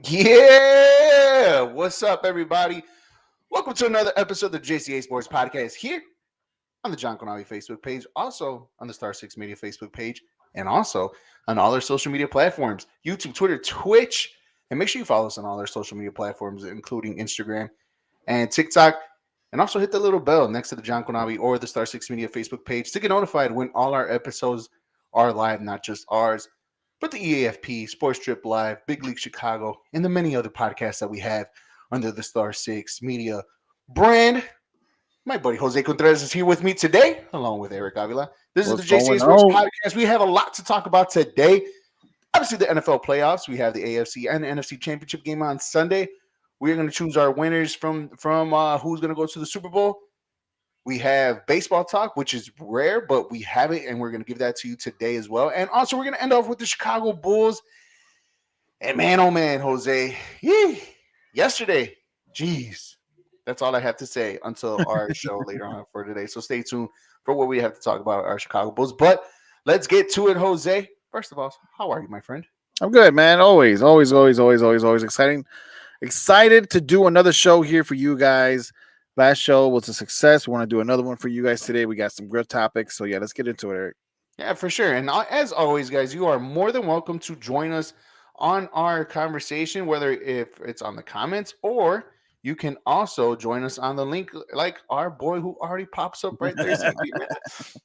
Yeah, what's up, everybody? Welcome to another episode of the Jca Sports podcast here on the John Konavi Facebook page, also on the Star Six Media Facebook page, and also on all our social media platforms: YouTube, Twitter, Twitch, and make sure you follow us on all our social media platforms, including Instagram and TikTok. And also hit the little bell next to the John Konavi or the Star Six Media Facebook page to get notified when all our episodes are live, not just ours, but the EAFP, Sports Trip Live, Big League Chicago, and the many other podcasts that we have under the Star Six Media brand. My buddy Jose Contreras is here with me today, along with Eric Avila. This is the What's JCA going Sports on? podcast. We have a lot to talk about today. Obviously, the NFL playoffs. We have the AFC and the NFC Championship game on Sunday. We're going to choose our winners from who's going to go to the Super Bowl. We have baseball talk, which is rare, but we have it, and we're going to give that to you today as well. And also, we're going to end off with the Chicago Bulls. And man, oh man, Jose, yesterday, geez, that's all I have to say until our show later on for today. So stay tuned for what we have to talk about our Chicago Bulls. But let's get to it, Jose. First of all, how are you, my friend? I'm good, man. Always exciting. Excited to do another show here for you guys. Last show was a success. We want to do another one for you guys today. We got some good topics. So yeah, let's get into it, Eric. Yeah, for sure. And as always, guys, you are more than welcome to join us on our conversation, whether if it's on the comments or you can also join us on the link, like our boy who already pops up right there. CP,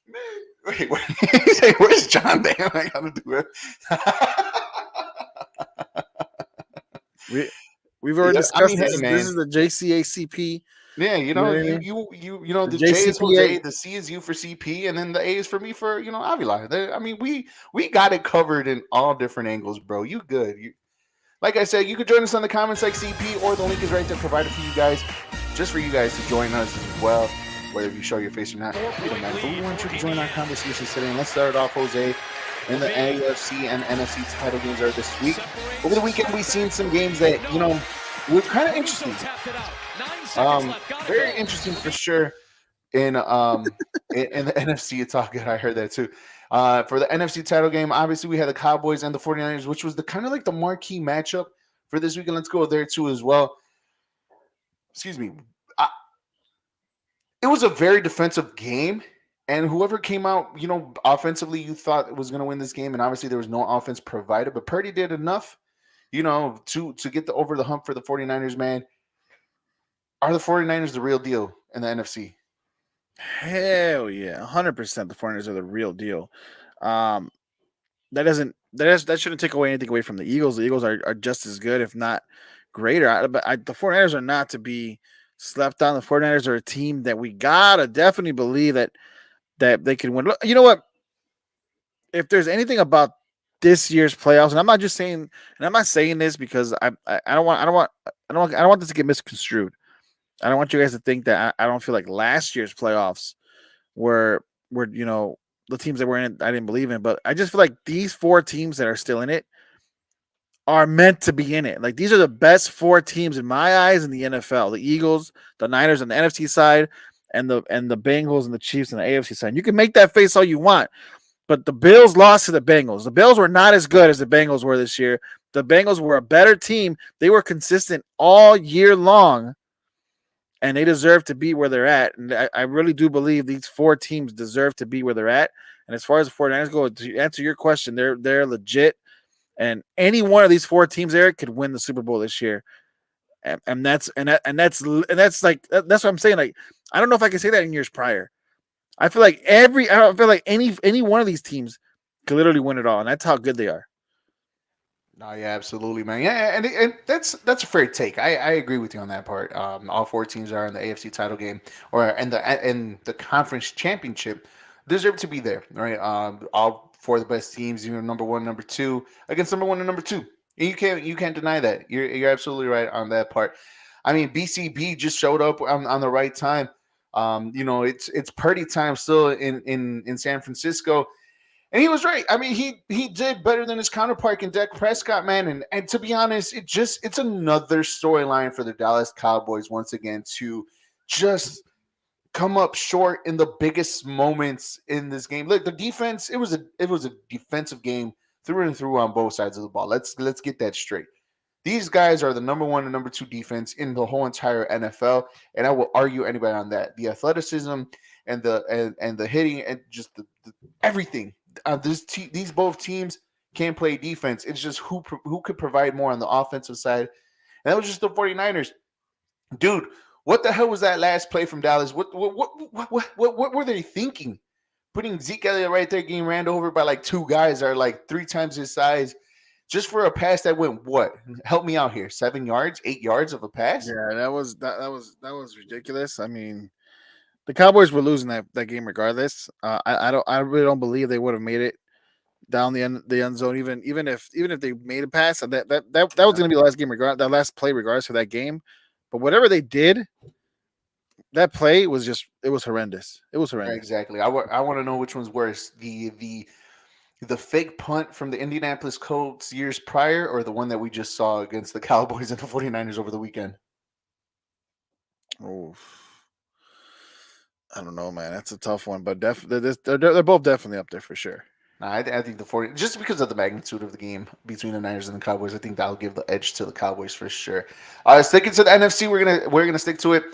man, wait, where's John? Damn, I gotta do it. we we've already Yeah, I discussed mean, hey, this. This man. is the JCACP. Yeah, You know what I mean? The the J is Jose, JCPA. the C is you for CP, and then the A is for me for Avila. I mean, we got it covered in all different angles, bro. You good? Like I said, you could join us on the comments like CP, or the link is right there provided for you guys, just for you guys to join us as well, whether you show your face or not. It don't matter. But we want you to join our conversation today. And let's start it off, Jose. In the AFC and NFC title games are this week. Over the weekend, we've seen some games that were kind of interesting. Very interesting for sure. In the NFC, it's all good. I heard that too. For the NFC title game, obviously we had the Cowboys and the 49ers, which was the kind of like the marquee matchup for this weekend. Let's go there too as well. Excuse me. It was a very defensive game, and whoever came out, offensively, you thought was going to win this game, and obviously there was no offense provided, but Purdy did enough, to get the over the hump for the 49ers, man. Are the 49ers the real deal in the NFC? Hell yeah, 100%. The foreigners are the real deal. Um, that shouldn't take away anything away from the Eagles. The Eagles are just as good, if not greater. The 49ers are not to be slept on. The 49ers are a team that we gotta definitely believe that they can win. You know what? If there's anything about this year's playoffs, and I'm not just saying, and I'm not saying this because I don't want this to get misconstrued. I don't want you guys to think that I don't feel like last year's playoffs were the teams that were in it I didn't believe in, but I just feel like these four teams that are still in it are meant to be in it. Like these are the best four teams in my eyes in the NFL: the Eagles, the Niners on the NFC side, and the Bengals and the Chiefs on the AFC side. And you can make that face all you want, but the Bills lost to the Bengals. The Bills were not as good as the Bengals were this year. The Bengals were a better team. They were consistent all year long, and they deserve to be where they're at. And I really do believe these four teams deserve to be where they're at. And as far as the 49ers go, to answer your question, they're legit. And any one of these four teams, Eric, could win the Super Bowl this year. That's what I'm saying. Like, I don't know if I can say that in years prior. I feel like any one of these teams could literally win it all, and that's how good they are. No, yeah, absolutely, man. Yeah, and that's a fair take. I agree with you on that part. All four teams are in the AFC title game or in the conference championship deserve to be there, right? All four of the best teams, number one, number two against number one and number two. And you can't deny that. You're absolutely right on that part. I mean, BCB just showed up on the right time. It's Purdy time still in San Francisco. And he was right. I mean, he did better than his counterpart in Dak Prescott, man. And to be honest, it's another storyline for the Dallas Cowboys once again to just come up short in the biggest moments in this game. Look, the defense, it was a defensive game through and through on both sides of the ball. Let's get that straight. These guys are the number one and number two defense in the whole entire NFL, and I will argue anybody on that. The athleticism and the hitting and just the everything. These both teams can play defense. It's just who could provide more on the offensive side. And that was just the 49ers. Dude, what the hell was that last play from Dallas? What were they thinking? Putting Zeke Elliott right there, getting ran over by like two guys that are like three times his size, just for a pass that went what? Help me out here. 7 yards, 8 yards of a pass? Yeah, that was ridiculous. I mean, the Cowboys were losing that game regardless. I really don't believe they would have made it down the end zone even if they made a pass. That was going to be the last game that last play regardless of that game. But whatever they did, that play was just it was horrendous. It was horrendous. Exactly. I want to know which one's worse. The fake punt from the Indianapolis Colts years prior, or the one that we just saw against the Cowboys and the 49ers over the weekend? Oh, I don't know, man. That's a tough one, but they're both definitely up there for sure. Nah, I think the 40, just because of the magnitude of the game between the Niners and the Cowboys, I think that'll give the edge to the Cowboys for sure. Sticking to the NFC, we're gonna stick to it.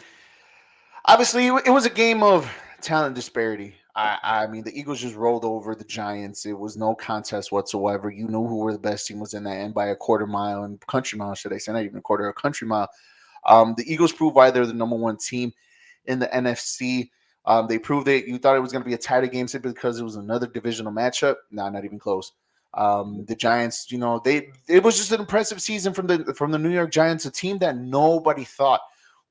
Obviously, it was a game of talent disparity. I mean, the Eagles just rolled over the Giants. It was no contest whatsoever. You knew who were the best team was in that end by a quarter mile and country mile, should I say? Not even a quarter, a country mile. The Eagles proved why they're the number one team in the NFC. They proved it. You thought it was going to be a tighter game simply because it was another divisional matchup. No, not even close. The Giants, it was just an impressive season from the New York Giants, a team that nobody thought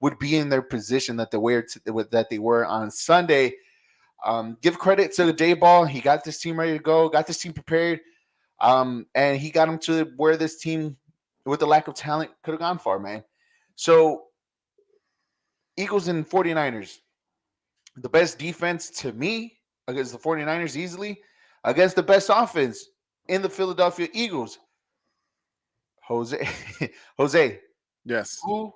would be in their position that they were on Sunday. Give credit to the J Ball. He got this team ready to go, got this team prepared, and he got them to where this team, with the lack of talent, could have gone far, man. So, Eagles and 49ers, the best defense to me against the 49ers easily, against the best offense in the Philadelphia Eagles. Jose, Jose, Yes. who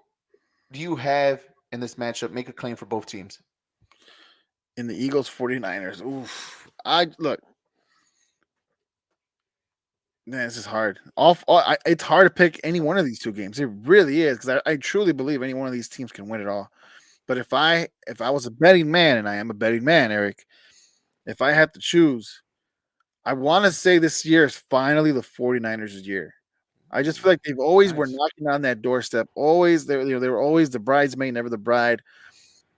do you have in this matchup? Make a claim for both teams. In the Eagles 49ers. Oof. I look, man, this is hard. It's hard to pick any one of these two games. It really is because I truly believe any one of these teams can win it all. But if I was a betting man, and I am a betting man, Eric, if I had to choose, I want to say this year is finally the 49ers' year. I just feel like they've always were Nice. knocking on that doorstep. Always they were always the bridesmaid, never the bride.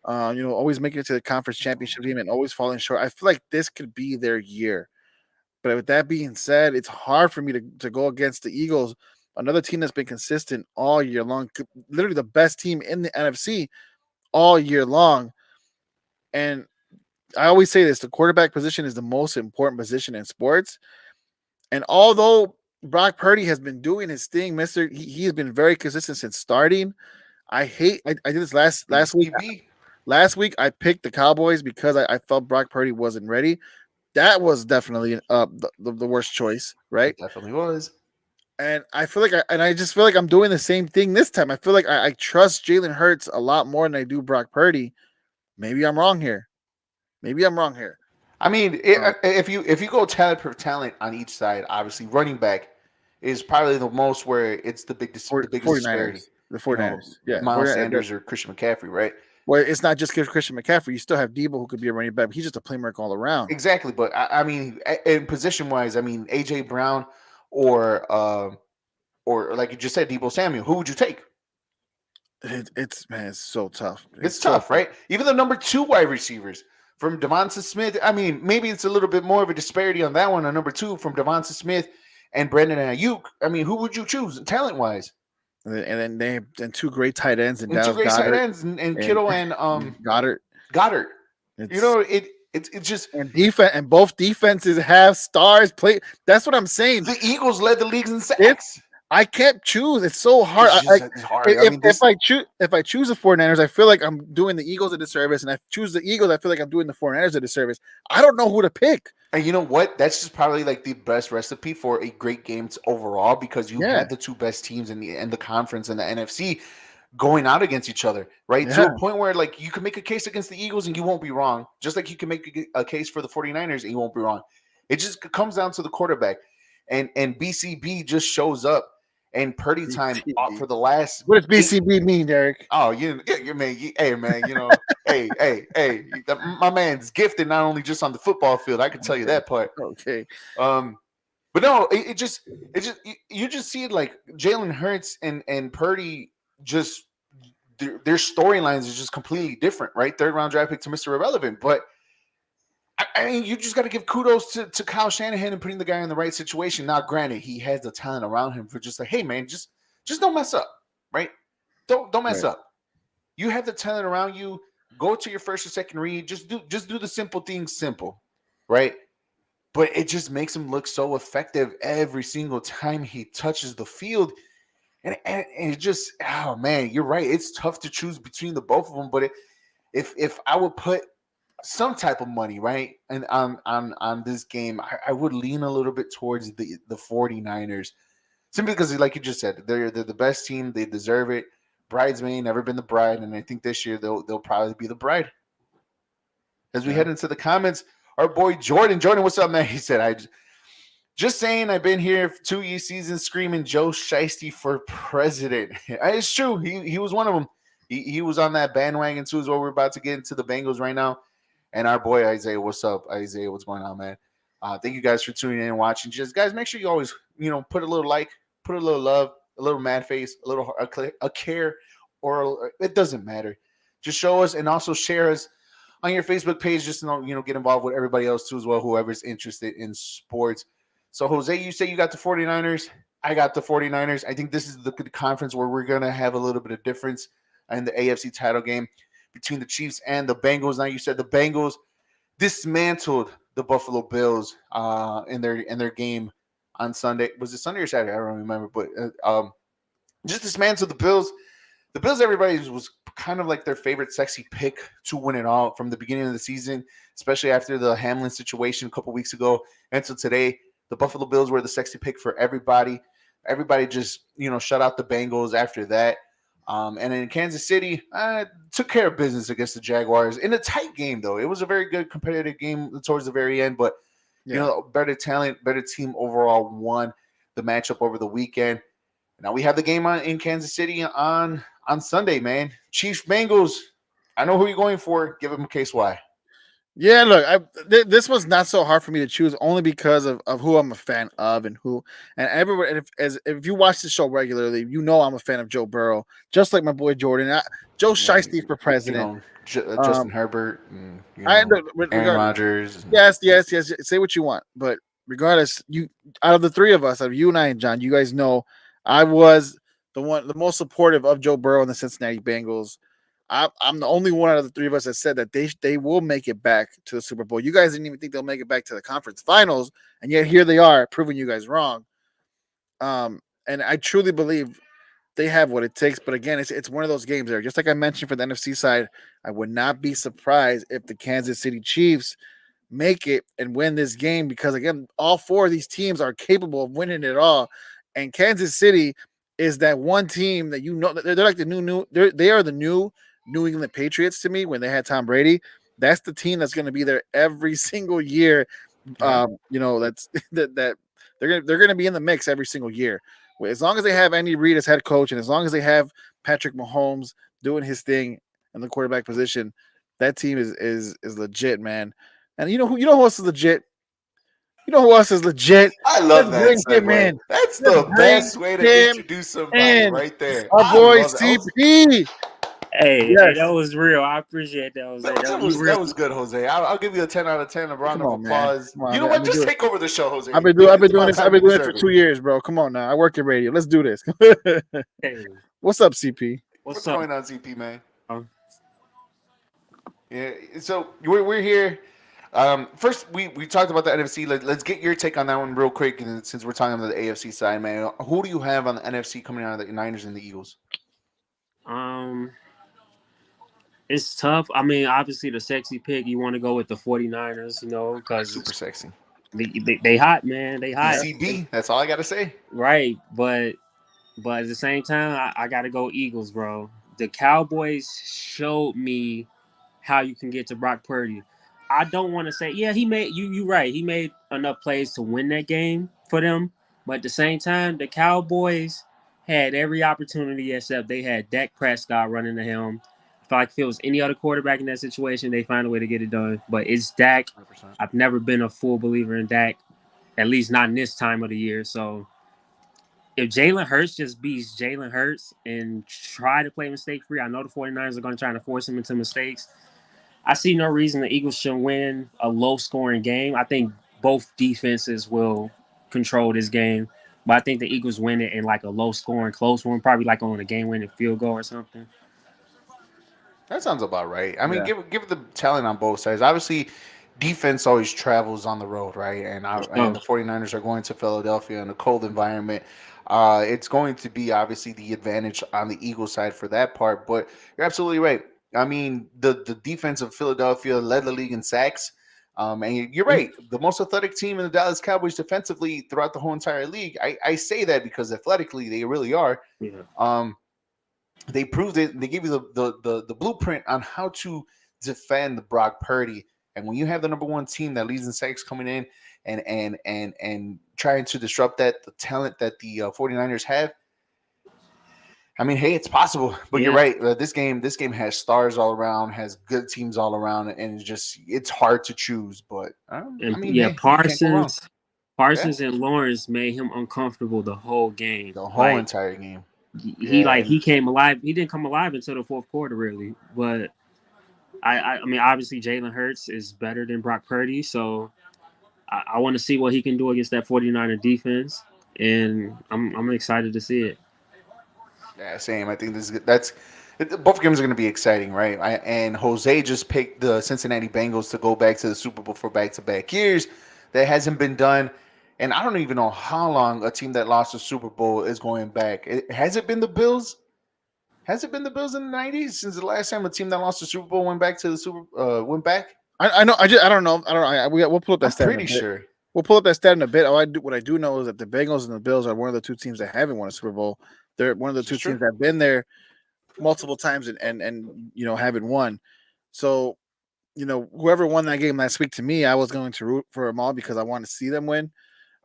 Always making it to the conference championship game and always falling short. I feel like this could be their year. But with that being said, it's hard for me to go against the Eagles, another team that's been consistent all year long, literally the best team in the NFC all year long. And I always say this: the quarterback position is the most important position in sports. And although Brock Purdy has been doing his thing, he has been very consistent since starting. I did this last week. BCB. Last week I picked the Cowboys because I felt Brock Purdy wasn't ready. That was definitely the worst choice, right? It definitely was. And I just feel like I'm doing the same thing this time. I feel like I trust Jalen Hurts a lot more than I do Brock Purdy. Maybe I'm wrong here. Maybe I'm wrong here. I mean, Um, if you go talent per talent on each side, obviously running back is probably the most where it's the biggest 49ers. disparity. The You know, 49ers. Yeah. Miles Sanders or Christian McCaffrey, right? Well, it's not just Christian McCaffrey. You still have Debo who could be a running back. But he's just a playmaker all around. Exactly, but I mean, in position wise, I mean, AJ Brown or or like you just said, Debo Samuel. Who would you take? It's man, it's so tough. It's It's so tough, tough. right? Even the number two wide receivers from Devonta Smith. I mean, maybe it's a little bit more of a disparity on that one. On number two from Devonta Smith and Brandon Ayuk. I mean, who would you choose talent wise? And then they have two great tight ends in And two Dallas great tight Goddard ends and and Kittle and Goddard. Goddard. You It's know, it's just and defense and both defenses have stars play. That's what I'm saying. the Eagles led the leagues in It's sacks. I can't choose. It's so hard. It's just it's hard. I mean, this If I choose the 49ers, I feel like I'm doing the Eagles a disservice, and I choose the Eagles, I feel like I'm doing the 49ers a disservice. I don't know who to pick. and you know what? That's just probably like the best recipe for a great game overall because you Yeah, had the two best teams in the conference and the NFC going out against each other, right? To yeah, a point where like you can make a case against the Eagles and you won't be wrong, just like you can make a case for the 49ers and you won't be wrong. It just comes down to the quarterback. And BCB just shows up and Purdy time BCB. for the last What does 8. BCB mean, Derek? Oh, you man, hey man, my man's gifted not only just on the football field. I can tell you Okay. that part. Okay. Um, but no, it just you just see it like Jalen Hurts and Purdy just their storylines is just completely different, right? Third round draft pick to Mr. Irrelevant, but I mean, you just got to give kudos to Kyle Shanahan and putting the guy in the right situation. Now, granted, he has the talent around him for just like, hey man, just don't mess up, right? Don't mess Right. up. You have the talent around you. Go to your first or second read. Just do the simple things simple, right? But it just makes him look so effective every single time he touches the field. And it just, oh man, you're right. It's tough to choose between the both of them. But if I would put some type of money, right, and on this game, I would lean a little bit towards the 49ers. Simply because, like you just said, they're the best team. They deserve it. Bridesmaid never been the bride, and I think this year they'll probably be the bride. As we Yeah. head into the comments, our boy Jordan, what's up, man? He said, just saying, I've been here for 2 seasons screaming Joe Shiesty for president. It's true. He was one of them. He was on that bandwagon too. Is what we're about to get into the Bengals right now. And our boy Isaiah, what's up, Isaiah? What's going on, man? Thank you guys for tuning in and watching. Just guys, make sure you always put a little like, put a little love, a little mad face, a little a care, or it doesn't matter. Just show us and also share us on your Facebook page. Just to get involved with everybody else too as well. Whoever's interested in sports. So, Jose, you say you got the 49ers. I got the 49ers. I think this is the conference where we're going to have a little bit of difference in the AFC title game between the Chiefs and the Bengals. Now, you said the Bengals dismantled the Buffalo Bills in their game on Sunday. Was it Sunday or Saturday? I don't remember. But just dismantled the Bills. The Bills, everybody was kind of like their favorite sexy pick to win it all from the beginning of the season, especially after the Hamlin situation a couple weeks ago until today. The Buffalo Bills were the sexy pick for everybody. Everybody just shut out the Bengals after that. And in Kansas City, took care of business against the Jaguars in a tight game, though. It was a very good competitive game towards the very end, but Yeah. better talent, better team overall won the matchup over the weekend. Now we have the game in Kansas City on Sunday, man. Chiefs Bengals. I know who you're going for. Give them a case why. Yeah, look, this was not so hard for me to choose only because of who I'm a fan of and who and everyone. And if you watch the show regularly, you know I'm a fan of Joe Burrow, just like my boy Jordan. Joe Yeah, Shiesty for president. Justin Um, Herbert and I Aaron regard Rodgers. yes. Say what you want, but regardless, you out of the three of us, out of you and I and John, you guys know I was the most supportive of Joe Burrow and the Cincinnati Bengals. I'm the only one out of the three of us that said that they will make it back to the Super Bowl. You guys didn't even think they'll make it back to the conference finals, and yet here they are, proving you guys wrong. And I truly believe they have what it takes. But again, it's one of those games there. Just like I mentioned for the NFC side, I would not be surprised if the Kansas City Chiefs make it and win this game because again, all four of these teams are capable of winning it all. And Kansas City is that one team that they're like the new they are the new New England Patriots to me when they had Tom Brady. That's the team that's going to be there every single year. Yeah. That's that they're gonna be in the mix every single year. As long as they have Andy Reid as head coach, and as long as they have Patrick Mahomes doing his thing in the quarterback position, that team is legit, man. And you know who else is legit? You know who else is legit? I Let's love that bring him segue. in. That's Let's the bring best way to him introduce somebody in. right there. Our I boy love it. CP. Hey, Yes. that was real. I appreciate that, Jose. That You was real. that was good, Jose. I'll give you a 10 out of 10, a round Come of on, man. applause. Come on. You know Let what? me Just do it. take over the show, Jose. I've been It's doing about this. time I've you been doing it for deserve it. 2 years, bro. Come on now. I work in radio. Let's do this. Hey, What's up, CP? what's What's up? going on, CP, man? Um, Yeah, so we're here. First, we talked about the NFC. Let's get your take on that one real quick. And since we're talking about the AFC side, man, who do you have on the NFC coming out of the Niners and the Eagles? um, it's tough. I mean, obviously the sexy pick, you want to go with the 49ers, because Super sexy. they hot, man. They hot. Yeah. BCB. That's all I gotta say. Right, but at the same time, I got to go Eagles, bro. The Cowboys showed me how you can get to Brock Purdy. I don't want to say, yeah, he made you right. He made enough plays to win that game for them, but at the same time, the Cowboys. had every opportunity except they had Dak Prescott running the helm. I feel like if it was any other quarterback in that situation, they find a way to get it done. But it's Dak. 100%. I've never been a full believer in Dak, at least not in this time of the year. So if Jalen Hurts just beats Jalen Hurts and try to play mistake free, I know the 49ers are going to try to force him into mistakes. I see no reason the Eagles should win a low scoring game. I think both defenses will control this game, but I think the Eagles win it in like a low scoring, close one, probably like on a game winning field goal or something. That sounds about right. I mean, Yeah. give the talent on both sides. Obviously, defense always travels on the road, right? For And sure. the 49ers are going to Philadelphia in a cold environment. It's going to be obviously the advantage on the Eagles side for that part. But you're absolutely right. I mean, the defense of Philadelphia led the league in sacks. And you're right. The most athletic team in the Dallas Cowboys defensively throughout the whole entire league. I say that because athletically they really are. Yeah. Um, they proved it. They gave you the blueprint on how to defend Brock Purdy. And when you have the number one team that leads in sacks coming in and trying to disrupt that, the talent that the 49ers have, I mean, hey, it's possible. But you're Yeah. right. This game has stars all around, has good teams all around, and it's hard to choose. But I And mean, yeah, hey, you can't go wrong. Yeah, Parsons and Lawrence made him uncomfortable the whole game. the whole Like entire game. he Yeah, like and he came alive. He didn't come alive until the fourth quarter, really. But I mean, obviously Jalen Hurts is better than Brock Purdy, so I want to see what he can do against that 49er defense, and I'm excited to see it. yeah, same. I think both games are going to be exciting, right? And Jose just picked the Cincinnati Bengals to go back to the Super Bowl for back-to-back years. That hasn't been done, and I don't even know how long a team that lost the Super Bowl is going back. Has it been the Bills? Has it been the Bills in the '90s since the last time a team that lost the Super Bowl went back to the went back? I know. I don't know. I don't. We'll pull up that I'm stat in a pretty bit. sure. We'll pull up that stat in a bit. What I do know is that the Bengals and the Bills are one of the two teams that haven't won a Super Bowl. They're one of the This is two true. teams that have been there multiple times and haven't won. So whoever won that game last week, to me, I was going to root for them all because I want to see them win.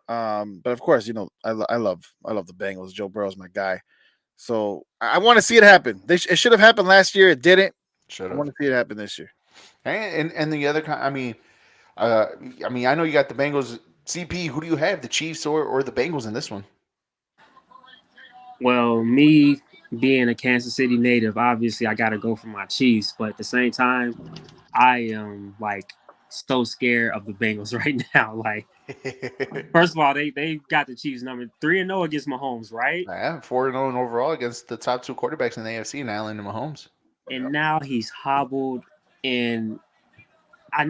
But of course, I love the Bengals. Joe Burrow's my guy. So I want to see it happen. It should have happened last year. It didn't. Should I want have. to see it happen this year. And the other, uh, I mean, I know you got the Bengals. CP, who do you have, the Chiefs or the Bengals in this one? Well, me being a Kansas City native, obviously I got to go for my Chiefs, but at the same time, I am like so scared of the Bengals right now. Like, first of all, they got the Chiefs number 3-0 against Mahomes, right? Yeah, 4-0 overall against the top two quarterbacks in the AFC, and Allen and Mahomes. And now he's hobbled, and I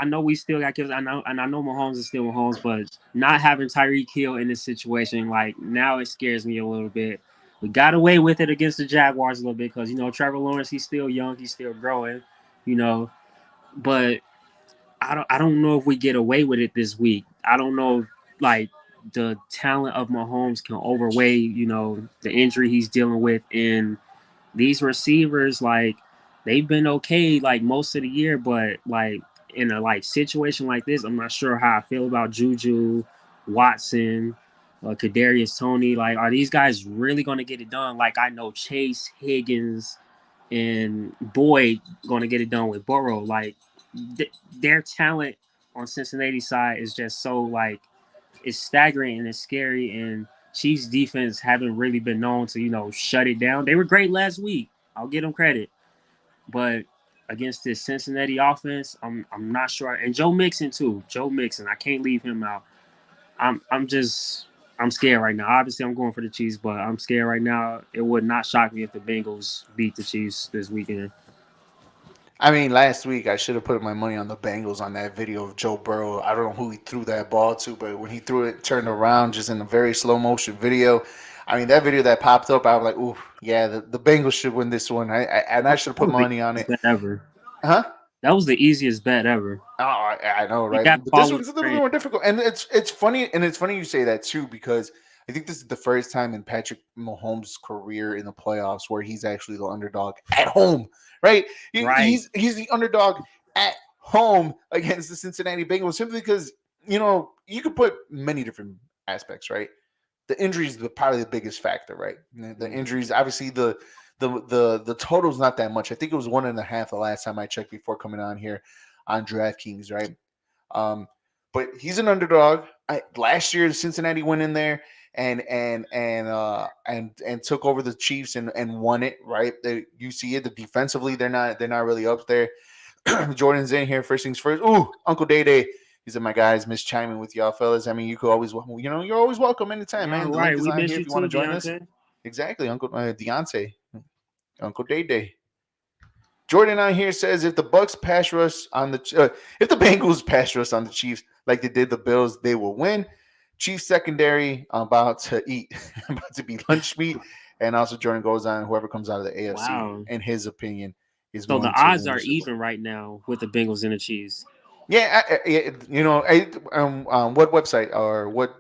know we still got kills. I know Mahomes is still Mahomes, but not having Tyreek Hill in this situation, like now it scares me a little bit. We got away with it against the Jaguars a little bit because Trevor Lawrence, he's still young, he's still growing, you know. But I don't know if we get away with it this week. I don't know if, like, the talent of Mahomes can overweigh the injury he's dealing with, and these receivers, like, they've been okay like most of the year, but like in a like situation like this, I'm not sure how I feel about Juju, Watson, Kadarius Tony. Like, are these guys really going to get it done? Like, I know Chase, Higgins, and Boyd going to get it done with Burrow. Like, their talent on Cincinnati side is just so like it's staggering and it's scary. And Chiefs defense haven't really been known to shut it down. They were great last week. I'll give them credit, but against this Cincinnati offense, I'm not sure. And Joe Mixon too. Joe Mixon, I can't leave him out. I'm scared right now. Obviously, I'm going for the Chiefs, but I'm scared right now. It would not shock me if the Bengals beat the Chiefs this weekend. I mean, last week I should have put my money on the Bengals on that video of Joe Burrow. I don't know who he threw that ball to, but when he threw it, turned around just in a very slow motion video. I mean, that video that popped up, I was like, "Ooh, yeah, the Bengals should win this one." And I should have That put was the money on easiest it, bet ever. huh? That was the easiest bet ever. Oh, I know, You right? got to But this follow the one's a little bit trend. more difficult, and it's funny, and it's funny you say that too because I think this is the first time in Patrick Mahomes' career in the playoffs where he's actually the underdog at home, right? Right. He's the underdog at home against the Cincinnati Bengals simply because you could put many different aspects, right? the injuries are probably the biggest factor, right? The injuries, obviously, the total's not that much. I think it was 1.5 the last time I checked before coming on here on DraftKings, right? Um, but he's an underdog. Last year, Cincinnati went in there and took over the Chiefs and won it, right? You see it. The defensively, they're not really up there. Jordan's in here. First things first. Ooh, Uncle Day Day. He said, "My guys, miss chiming with y'all fellas. I mean, you could always, you're always welcome anytime, man. All The link right, is we on miss here you if you want to too, join us." Deontay. Exactly, Uncle Deontay, Uncle Day Day. Jordan on here says if the Bucks pass rush on if the Bengals pass rush on the Chiefs like they did the Bills, they will win. Chiefs secondary about to eat, about to be lunch meat, and also Jordan goes on. Whoever comes out of the AFC, Wow. in his opinion, is So the going to odds win the are Super Bowl. even right now with the Bengals and the Chiefs. Yeah, what website or what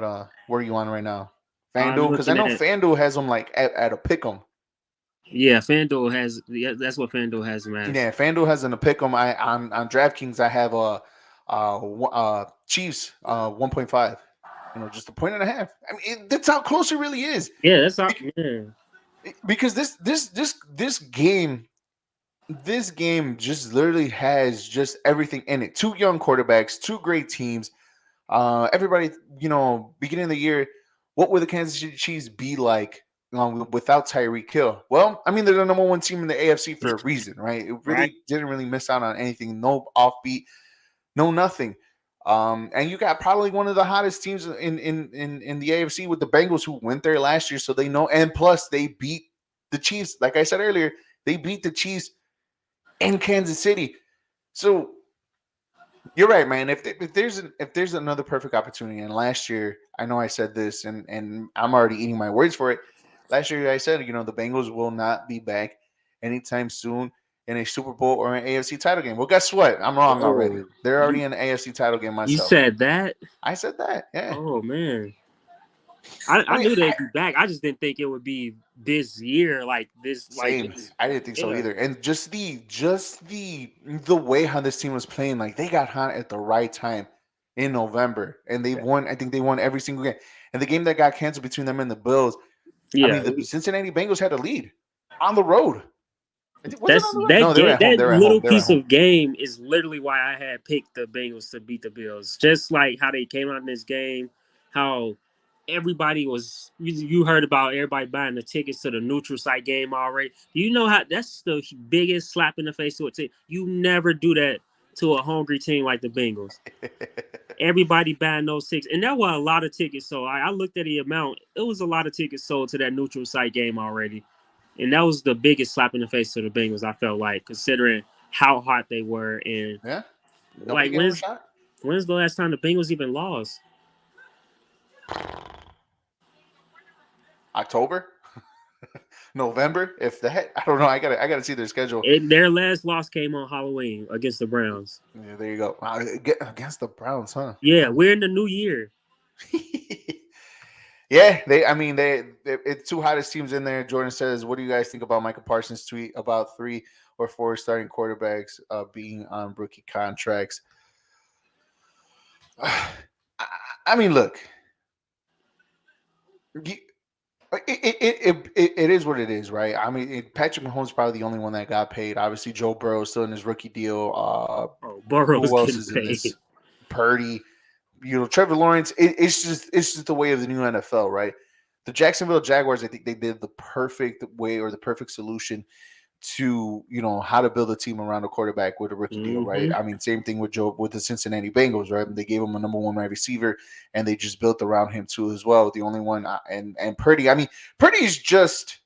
are you on right now? I'm FanDuel, because I looking know at FanDuel has them like at a pick 'em. yeah, FanDuel has that's what FanDuel has them as. Yeah, FanDuel has in a pick 'em. I on DraftKings I have Chiefs 1.5. Just a point and a half. I mean, that's how close it really is. Yeah, that's all. Yeah, Because this game just literally has just everything in it. Two young quarterbacks, two great teams. Everybody, beginning of the year, what would the Kansas City Chiefs be like without Tyreek Hill? Well, I mean, they're the number one team in the AFC for a reason, right? It right. really didn't really miss out on anything. No offbeat, no nothing. And you got probably one of the hottest teams in the AFC with the Bengals who went there last year, so they know. And plus, they beat the Chiefs. Like I said earlier, they beat the Chiefs in Kansas City. So you're right, man. If there's another perfect opportunity, and last year I know I said this, and I'm already eating my words for it. Last year I said, the Bengals will not be back anytime soon in a Super Bowl or an AFC title game. Well, guess what? I'm wrong already. Oh, They're already you in the AFC title game you myself. said that? I said that. Yeah. Oh man, I I mean, knew they'd be back. I just didn't think it would be this year, like this, like same. I didn't think so yeah, either. And just the way how this team was playing, like they got hot at the right time in November, and they won. I think they won every single game. And the game that got canceled between them and the Bills, I yeah. mean, the Cincinnati Bengals had a lead on the road. Was it That's on the road? that No, they were game. at home. That They were at home. little They were at piece home. of game is literally why I had picked the Bengals to beat the Bills. Just like how they came out in this game, how everybody was. You heard about everybody buying the tickets to the neutral site game already. You know how that's the biggest slap in the face to a team. You never do that to a hungry team like the Bengals. Everybody buying those tickets, and there were a lot of tickets. So I looked at the amount. It was a lot of tickets sold to that neutral site game already. And that was the biggest slap in the face to the Bengals, I felt like, considering how hot they were. And Yeah, nobody like, gave him a shot. when's the last time the Bengals even lost? October, November. If that, I don't know. I gotta see their schedule. Their last loss came on Halloween against the Browns. Yeah, there you go. Against the Browns, huh? Yeah, we're in the new year. Yeah, I mean, it's two hottest teams in there. Jordan says, "What do you guys think about Michael Parsons' tweet about 3 or 4 starting quarterbacks being on rookie contracts?" I mean, look, it is what it is, right? I mean, Patrick Mahomes is probably the only one that got paid. Obviously, Joe Burrow is still in his rookie deal. Oh, Burrow's Who else getting is in paid. this? Purdy, Trevor Lawrence. It's just the way of the new NFL, right? The Jacksonville Jaguars, I think they did the perfect way or the perfect solution to how to build a team around a quarterback with a rookie deal, right? Mm-hmm. I mean, same thing with the Cincinnati Bengals, right? They gave him a number one wide receiver, and they just built around him too as well. The only one, and Purdy. I mean, Purdy is just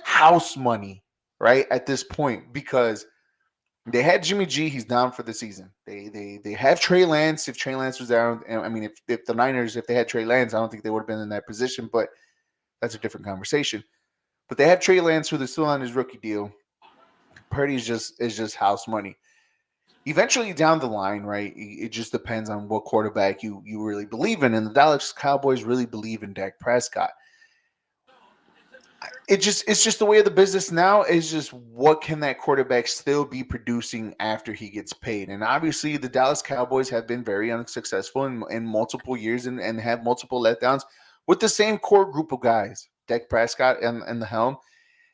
house money, right? At this point, because they had Jimmy G, he's down for the season. They have Trey Lance. If Trey Lance was down, and I mean, if the Niners, if they had Trey Lance, I don't think they would have been in that position, but that's a different conversation. But they have Trey Lance, who is still on his rookie deal. Purdy is just house money. Eventually, down the line, right? It just depends on what quarterback you really believe in, and the Dallas Cowboys really believe in Dak Prescott. It's just the way of the business now. Is just what can that quarterback still be producing after he gets paid? And obviously, the Dallas Cowboys have been very unsuccessful in multiple years and have multiple letdowns with the same core group of guys, Dak Prescott and the helm,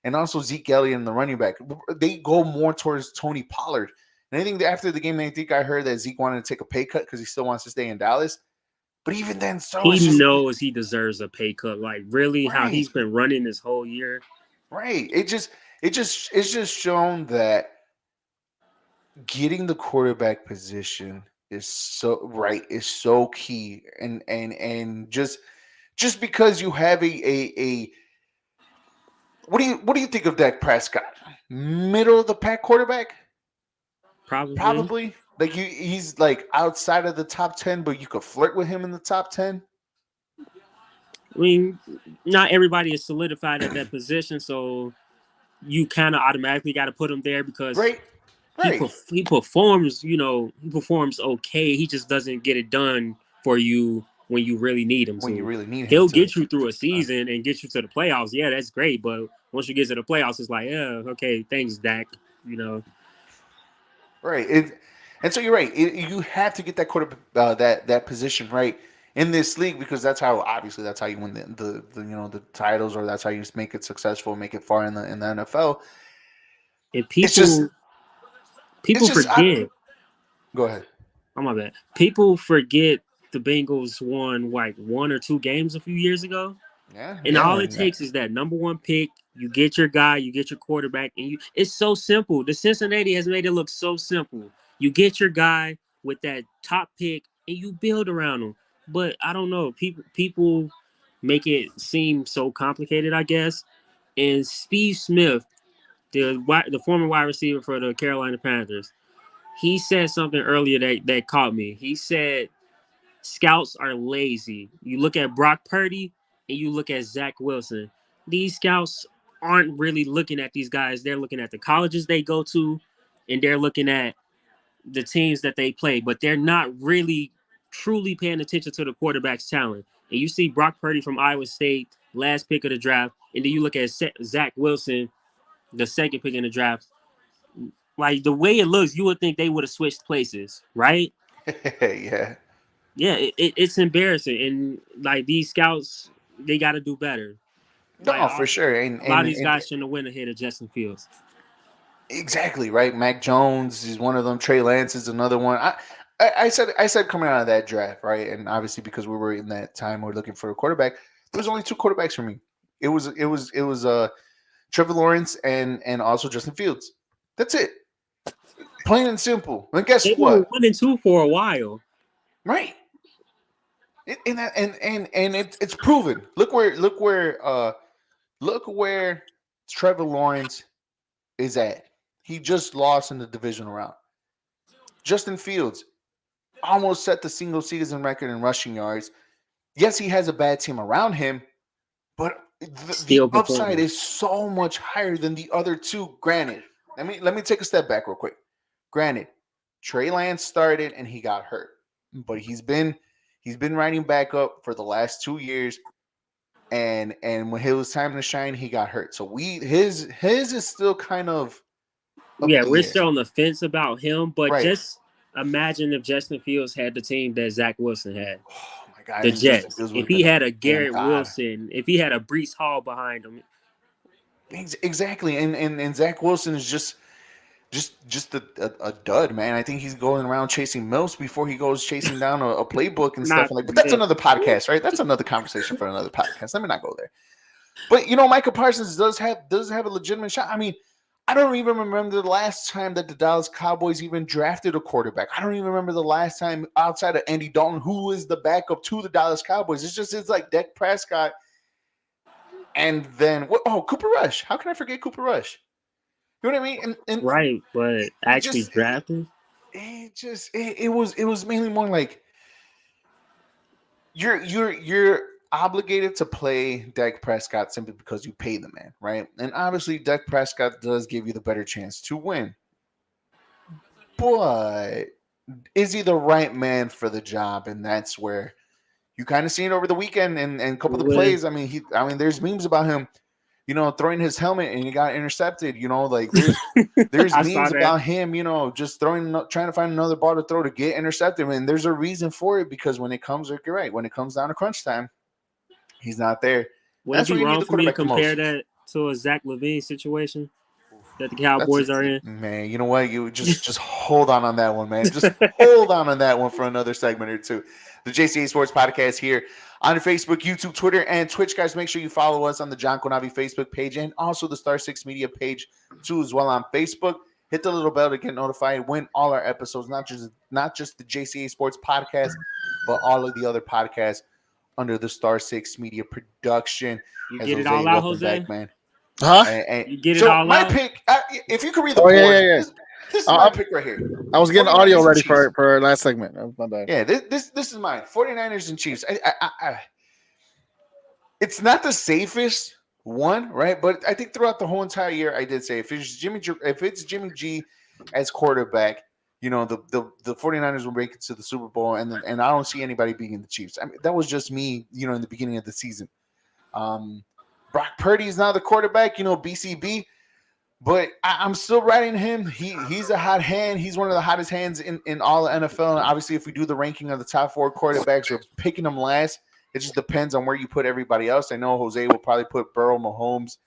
and also Zeke Elliott and the running back. They go more towards Tony Pollard. And I think that after the game, I think I heard that Zeke wanted to take a pay cut because he still wants to stay in Dallas. But even then, so He it's just knows he deserves a pay cut. Like really, how right, he's been running this whole year. right. It's just shown that getting the quarterback position is so key, and just because you have a what do you think of Dak Prescott? Middle of the pack quarterback, Probably. probably. Like he's like outside of the top 10, but you could flirt with him in the top 10. I mean, not everybody is solidified at that position, so you kind of automatically got to put him there because Right, right. he performs. You know, he performs okay. He just doesn't get it done for you when you really need him When you to. really need him He'll to. get you through a season and get you to the playoffs. Yeah, that's great. But once you get to the playoffs, it's like, yeah, okay, thanks, Dak. You know, Right. And so you're right. You have to get that that position right in this league because that's how obviously that's how you win the the titles, or that's how you make it successful, make it far in the NFL. and It's just people forget. go ahead. Oh my bad. People forget the Bengals won like 1 or 2 games a few years ago. Yeah, And all yeah, it takes is that number one pick. You get your guy, you get your quarterback, and it's so simple. The Cincinnati has made it look so simple. You get your guy with that top pick and you build around him. But I don't know. People make it seem so complicated, I guess. And Steve Smith, the former wide receiver for the Carolina Panthers, he said something earlier that caught me. He said scouts are lazy. You look at Brock Purdy and you look at Zach Wilson. These scouts aren't really looking at these guys. They're looking at the colleges they go to, and they're looking at the teams that they play, but they're not really truly paying attention to the quarterback's talent. And you see Brock Purdy from Iowa State, last pick of the draft, and then you look at Zach Wilson, the second pick in the draft. Like the way it looks, you would think they would have switched places, right? yeah. Yeah, it's embarrassing, and like these scouts, they got to do better. Like No, for sure. a lot of these guys shouldn't have went ahead of Justin Fields. Exactly right. Mac Jones is one of them. Trey Lance is another one. I said coming out of that draft, right, and obviously because we were in that time, we are looking for a quarterback. There was only two quarterbacks for me. It was Trevor Lawrence and also Justin Fields. That's it. Plain and simple. And guess They were what? 1-2 for a while. Right. It's proven. Look where Trevor Lawrence is at. He just lost in the divisional round. Justin Fields almost set the single season record in rushing yards. Yes, he has a bad team around him, but the Still upside performing. is so much higher than the other two. Granted, let me take a step back real quick. Granted, Trey Lance started and he got hurt, but he's been riding back up for the last 2 years. And when it was time to shine, he got hurt. So his is still kind of up Yeah, the we're air, still on the fence about him, but right? just imagine if Justin Fields had the team that Zach Wilson had. Oh my god, I The think Justin Jets. Fields would If have he been a had a damn Garrett god. Wilson, if he had a Brees Hall behind him, Exactly, and Zach Wilson is just a dud, man. I think he's going around chasing milfs before he goes chasing down a playbook and stuff not like. But that's milk. another podcast, right? That's another conversation for another podcast. Let me not go there. But Michael Parsons does have a legitimate shot. I mean, I don't even remember the last time that the Dallas Cowboys even drafted a quarterback. I don't even remember the last time outside of Andy Dalton, who is the backup to the Dallas Cowboys. It's like Dak Prescott, and then what? Oh, Cooper Rush. How can I forget Cooper Rush? You know what I mean? And Right, but it actually just drafting. it was mainly more like you're obligated to play Dak Prescott simply because you pay the man, right? And obviously Dak Prescott does give you the better chance to win. But is he the right man for the job? And that's where you kind of seen it over the weekend and a couple of the With plays. I mean, there's memes about him, throwing his helmet and he got intercepted. Like there's I saw memes that. about him, just trying to find another ball to throw to get intercepted. And there's a reason for it because when it comes, like you're right, when it comes down to crunch time, He's not there. Would it That's be where you need wrong the for me to quarterback the compare most. that to a Zach Levine situation that the That's Cowboys are in? man. You know what? You just hold on that one, man. Just hold on that one for another segment or two. The Jca Sports Podcast here on Facebook, YouTube, Twitter, and Twitch, guys. Make sure you follow us on the John Konavi Facebook page and also the Star Six Media page too, as well on Facebook. Hit the little bell to get notified when all our episodes, not just the JCA Sports Podcast, but all of the other podcasts under the Star Six Media production. You As get it Jose, all out, welcome Jose. back, man. Huh? And You get it so all my out. pick, if you can read the Oh yeah, board, yeah, yeah. this is my I, pick right here. I was getting audio 49ers and ready Chiefs. for our last segment. Oh, my bad. Yeah, this is mine. 49ers and Chiefs. It's not the safest one, right? But I think throughout the whole entire year, I did say if it's Jimmy G as quarterback, the 49ers will make it to the Super Bowl, and I don't see anybody beating the Chiefs. I mean, that was just me, in the beginning of the season. Brock Purdy is now the quarterback, BCB. But I'm still riding him. He's a hot hand. He's one of the hottest hands in all the NFL. And obviously, if we do the ranking of the top 4 quarterbacks, we're picking them last. It just depends on where you put everybody else. I know Jose will probably put Burrow, Mahomes,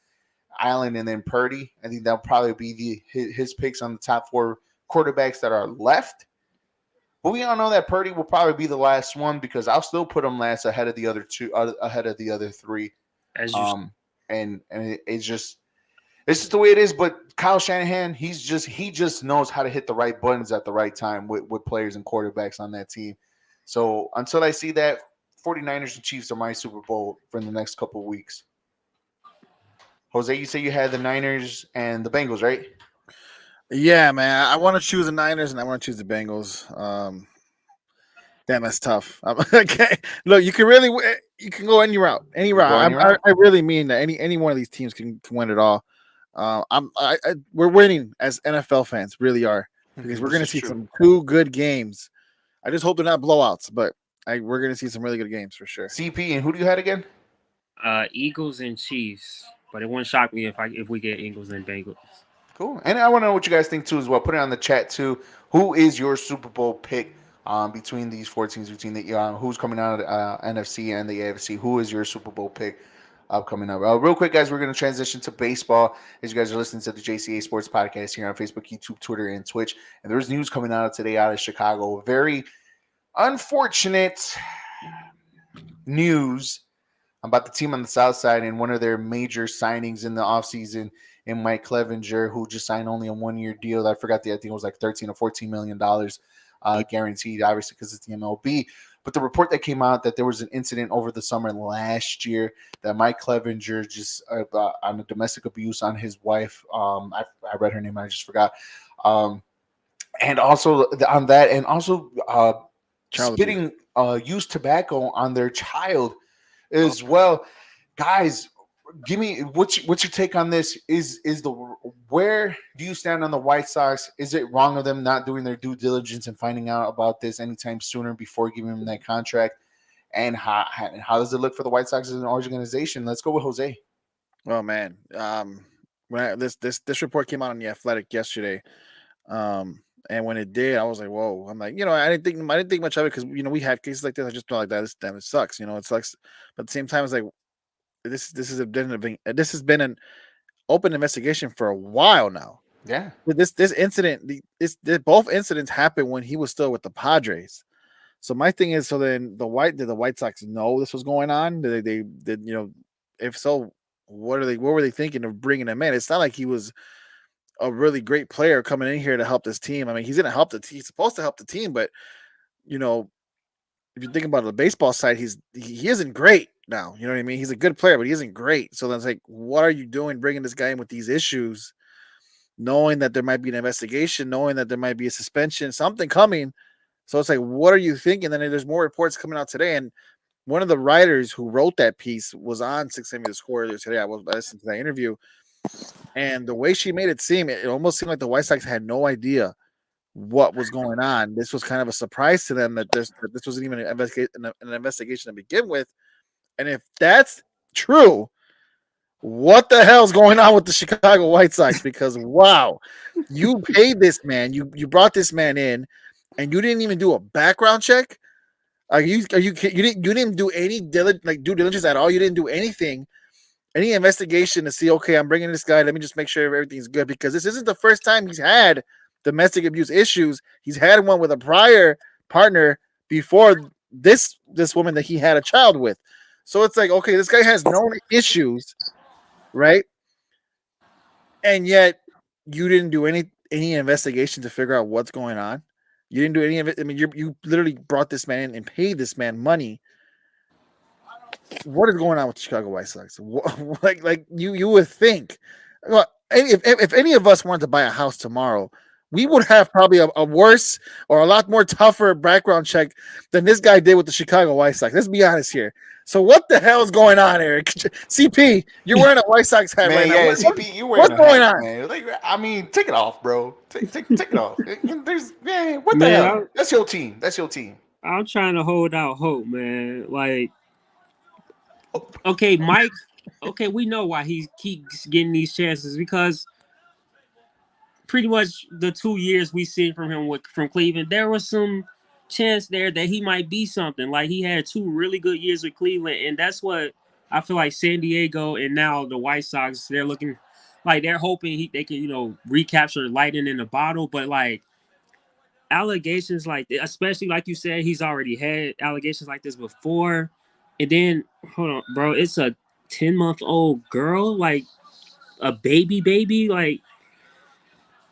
Allen, and then Purdy. I think that'll probably be his picks on the top 4 quarterbacks that are left. But we all know that Purdy will probably be the last one because I'll still put him last ahead of the other ahead of the other 3. As you And it's just the way it is. But Kyle Shanahan, he just knows how to hit the right buttons at the right time with players and quarterbacks on that team. So until I see that, 49ers and Chiefs are my Super Bowl for the next couple of weeks. Jose, you say you had the Niners and the Bengals, right? Yeah, man. I want to choose the Niners and I want to choose the Bengals. Damn, that's tough. Okay, look, you can go any route, any route. Go any route? I really mean that any one of these teams can win it all. We're winning as NFL fans, really are, because we're This going to is see true. some 2 good games. I just hope they're not blowouts, but we're going to see some really good games for sure. CP, and who do you had again? Eagles and Chiefs, but it wouldn't shock me if we get Eagles and Bengals. Cool. And I want to know what you guys think too as well. Put it on the chat too. Who is your Super Bowl pick between these 4 teams? Between the who's coming out of NFC and the AFC? Who is your Super Bowl pick coming up? Real quick, guys, we're going to transition to baseball as you guys are listening to the JCA Sports Podcast here on Facebook, YouTube, Twitter, and Twitch. And there's news coming out today out of Chicago. Very unfortunate news about the team on the South Side and one of their major signings in the offseason in Mike Clevenger, who just signed only a 1-year deal. I forgot I think it was like $13 or $14 million guaranteed, obviously, because it's the MLB. But the report that came out that there was an incident over the summer last year that Mike Clevenger just on a domestic abuse on his wife. I read her name, I just forgot. And also on that, and also spitting used tobacco on their child as well. Guys, give me what's your take on this? Where do you stand on the White Sox? Is it wrong of them not doing their due diligence and finding out about this anytime sooner before giving him that contract? And how does it look for the White Sox as an organization? Let's go with Jose. Oh man, when this report came out on the Athletic yesterday, and when it did, I was like, whoa. I'm like, I didn't think much of it because we have cases like this. I just felt like that. It sucks. It sucks. But at the same time, it's like this has been an open investigation for a while now. Yeah. This incident, both incidents happened when he was still with the Padres. So my thing is, did the White Sox know this was going on? If so, what were they thinking of bringing him in? It's not like he was a really great player coming in here to help this team. I mean, he's supposed to help the team, but if you think about the baseball side, he isn't great now. You know what I mean? He's a good player, but he isn't great. So then it's like, what are you doing bringing this guy in with these issues, knowing that there might be an investigation, knowing that there might be a suspension, something coming? So it's like, what are you thinking? Then there's more reports coming out today, and one of the writers who wrote that piece was on 670 The Score earlier today. I listened to that interview. And the way she made it seem, it almost seemed like the White Sox had no idea what was going on. This was kind of a surprise to them that this wasn't even an investigation to begin with. And if that's true, what the hell's going on with the Chicago White Sox? Because wow, you paid this man, you brought this man in, and you didn't even do a background check. You didn't do any due diligence at all. You didn't do anything, any investigation to see. Okay, I'm bringing this guy. Let me just make sure everything's good because this isn't the first time he's had domestic abuse issues. He's had one with a prior partner before this woman that he had a child with. So it's like, okay, this guy has known issues, right? And yet you didn't do any investigation to figure out what's going on. You didn't do any of it. I mean, you literally brought this man in and paid this man money. What is going on with the Chicago White Sox? Like you would think, well, if any of us wanted to buy a house tomorrow, we would have probably a worse or a lot more tougher background check than this guy did with the Chicago White Sox. Let's be honest here. So what the hell is going on, Eric? CP, you're wearing a White Sox hat Man, right yeah, now. CP, you wearing What's a going hat, on? man. Like, I mean, take it off, bro. Take it off. There's, man, what the Man, hell? That's your team. That's your team. I'm trying to hold out hope, man. Like, okay, Mike. Okay, we know why he keeps getting these chances because pretty much the 2 years we seen from him from Cleveland, there was some chance there that he might be something. Like he had 2 really good years with Cleveland, and that's what I feel like San Diego and now the White Sox, they're looking like they're hoping they can, recapture lightning in the bottle. But like allegations like especially like you said, he's already had allegations like this before. And then hold on, bro, it's a 10-month-old girl, like a baby, like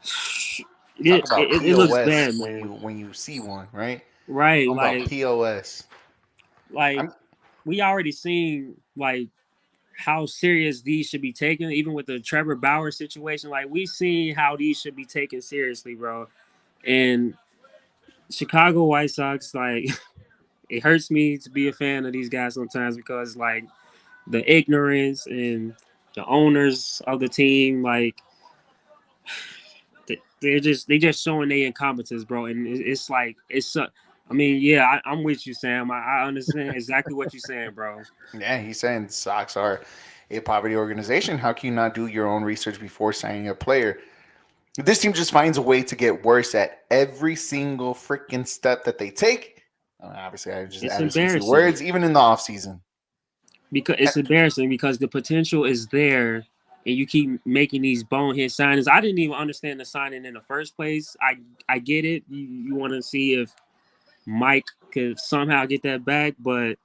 Talk it, about it, it looks POS bad, when man. you see one, right? Right, Talk about POS. like I'm we already seen like how serious these should be taken, even with the Trevor Bauer situation. Like we seen how these should be taken seriously, bro. And Chicago White Sox, like it hurts me to be a fan of these guys sometimes because like the ignorance and the owners of the team, like they just showing their incompetence, bro. And it's like I mean, yeah, I'm with you, Sam. I understand exactly what you're saying, bro. yeah, he's saying Sox are a poverty organization. How can you not do your own research before signing a player? This team just finds a way to get worse at every single freaking step that they take. Obviously, I just It's added some few embarrassing words, even in the offseason. because it's embarrassing because the potential is there, and you keep making these bonehead signings. I didn't even understand the signing in the first place. I get it. You want to see if Mike could somehow get that back, but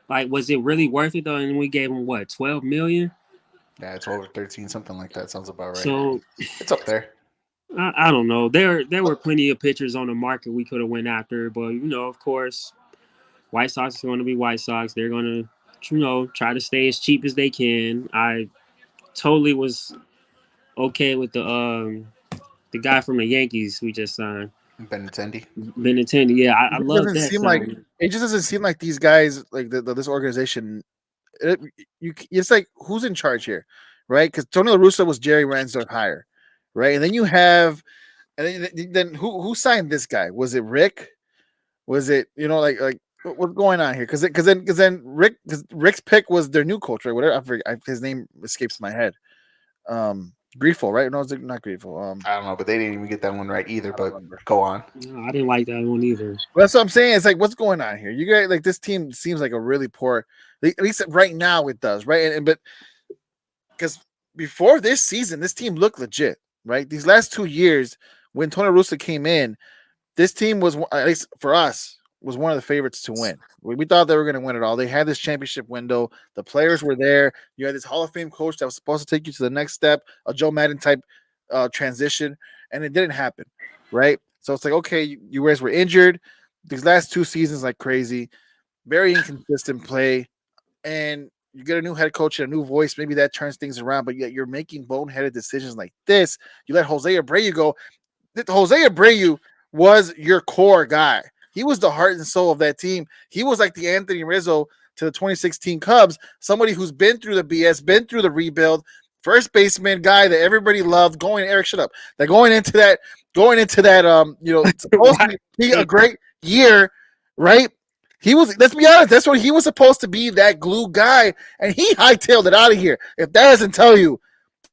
like, was it really worth it though? And we gave him what, 12 million? Yeah, it's over 13, something like that. Sounds about right. So It's up there. I don't know. There were plenty of pitchers on the market we could have went after, but of course, White Sox is going to be White Sox. They're going to, try to stay as cheap as they can. I totally was okay with the guy from the Yankees we just signed, Benintendi. Benintendi. Yeah, I It love doesn't that seem like signing. it just doesn't seem like these guys like this organization. It's like who's in charge here, right? Because Tony La Russa was Jerry Reinsdorf hire, right? And then you have, and then who signed this guy? Was it Rick? Was it like what's going on here? Because then Rick's pick was their new coach, right? Whatever, I forget, his name escapes my head. Grateful, right? No, it's not Grateful. I don't know, but they didn't even get that one right either. I don't But remember. go on. No, I didn't like that one either. Well, that's what I'm saying. It's like, what's going on here? You guys, like, this team seems like a really poor. At least right now it does, right? And but because before this season, this team looked legit, right? These last 2 years, when Tony Russa came in, this team was, at least for us, was one of the favorites to win. We thought they were going to win it all. They had this championship window. The players were there. You had this Hall of Fame coach that was supposed to take you to the next step, a Joe Madden type transition, and it didn't happen, right? So it's like, okay, you guys were injured. These last 2 seasons, like crazy, very inconsistent play, and you get a new head coach and a new voice. Maybe that turns things around, but yet you're making boneheaded decisions like this. You let Jose Abreu go. Jose Abreu was your core guy. He was the heart and soul of that team. He was like the Anthony Rizzo to the 2016 Cubs, somebody who's been through the BS, been through the rebuild, first baseman guy that everybody loved. Eric, shut up. That going into that, supposed to be a great year, right? He was, let's be honest, that's what he was supposed to be, that glue guy, and he hightailed it out of here. If that doesn't tell you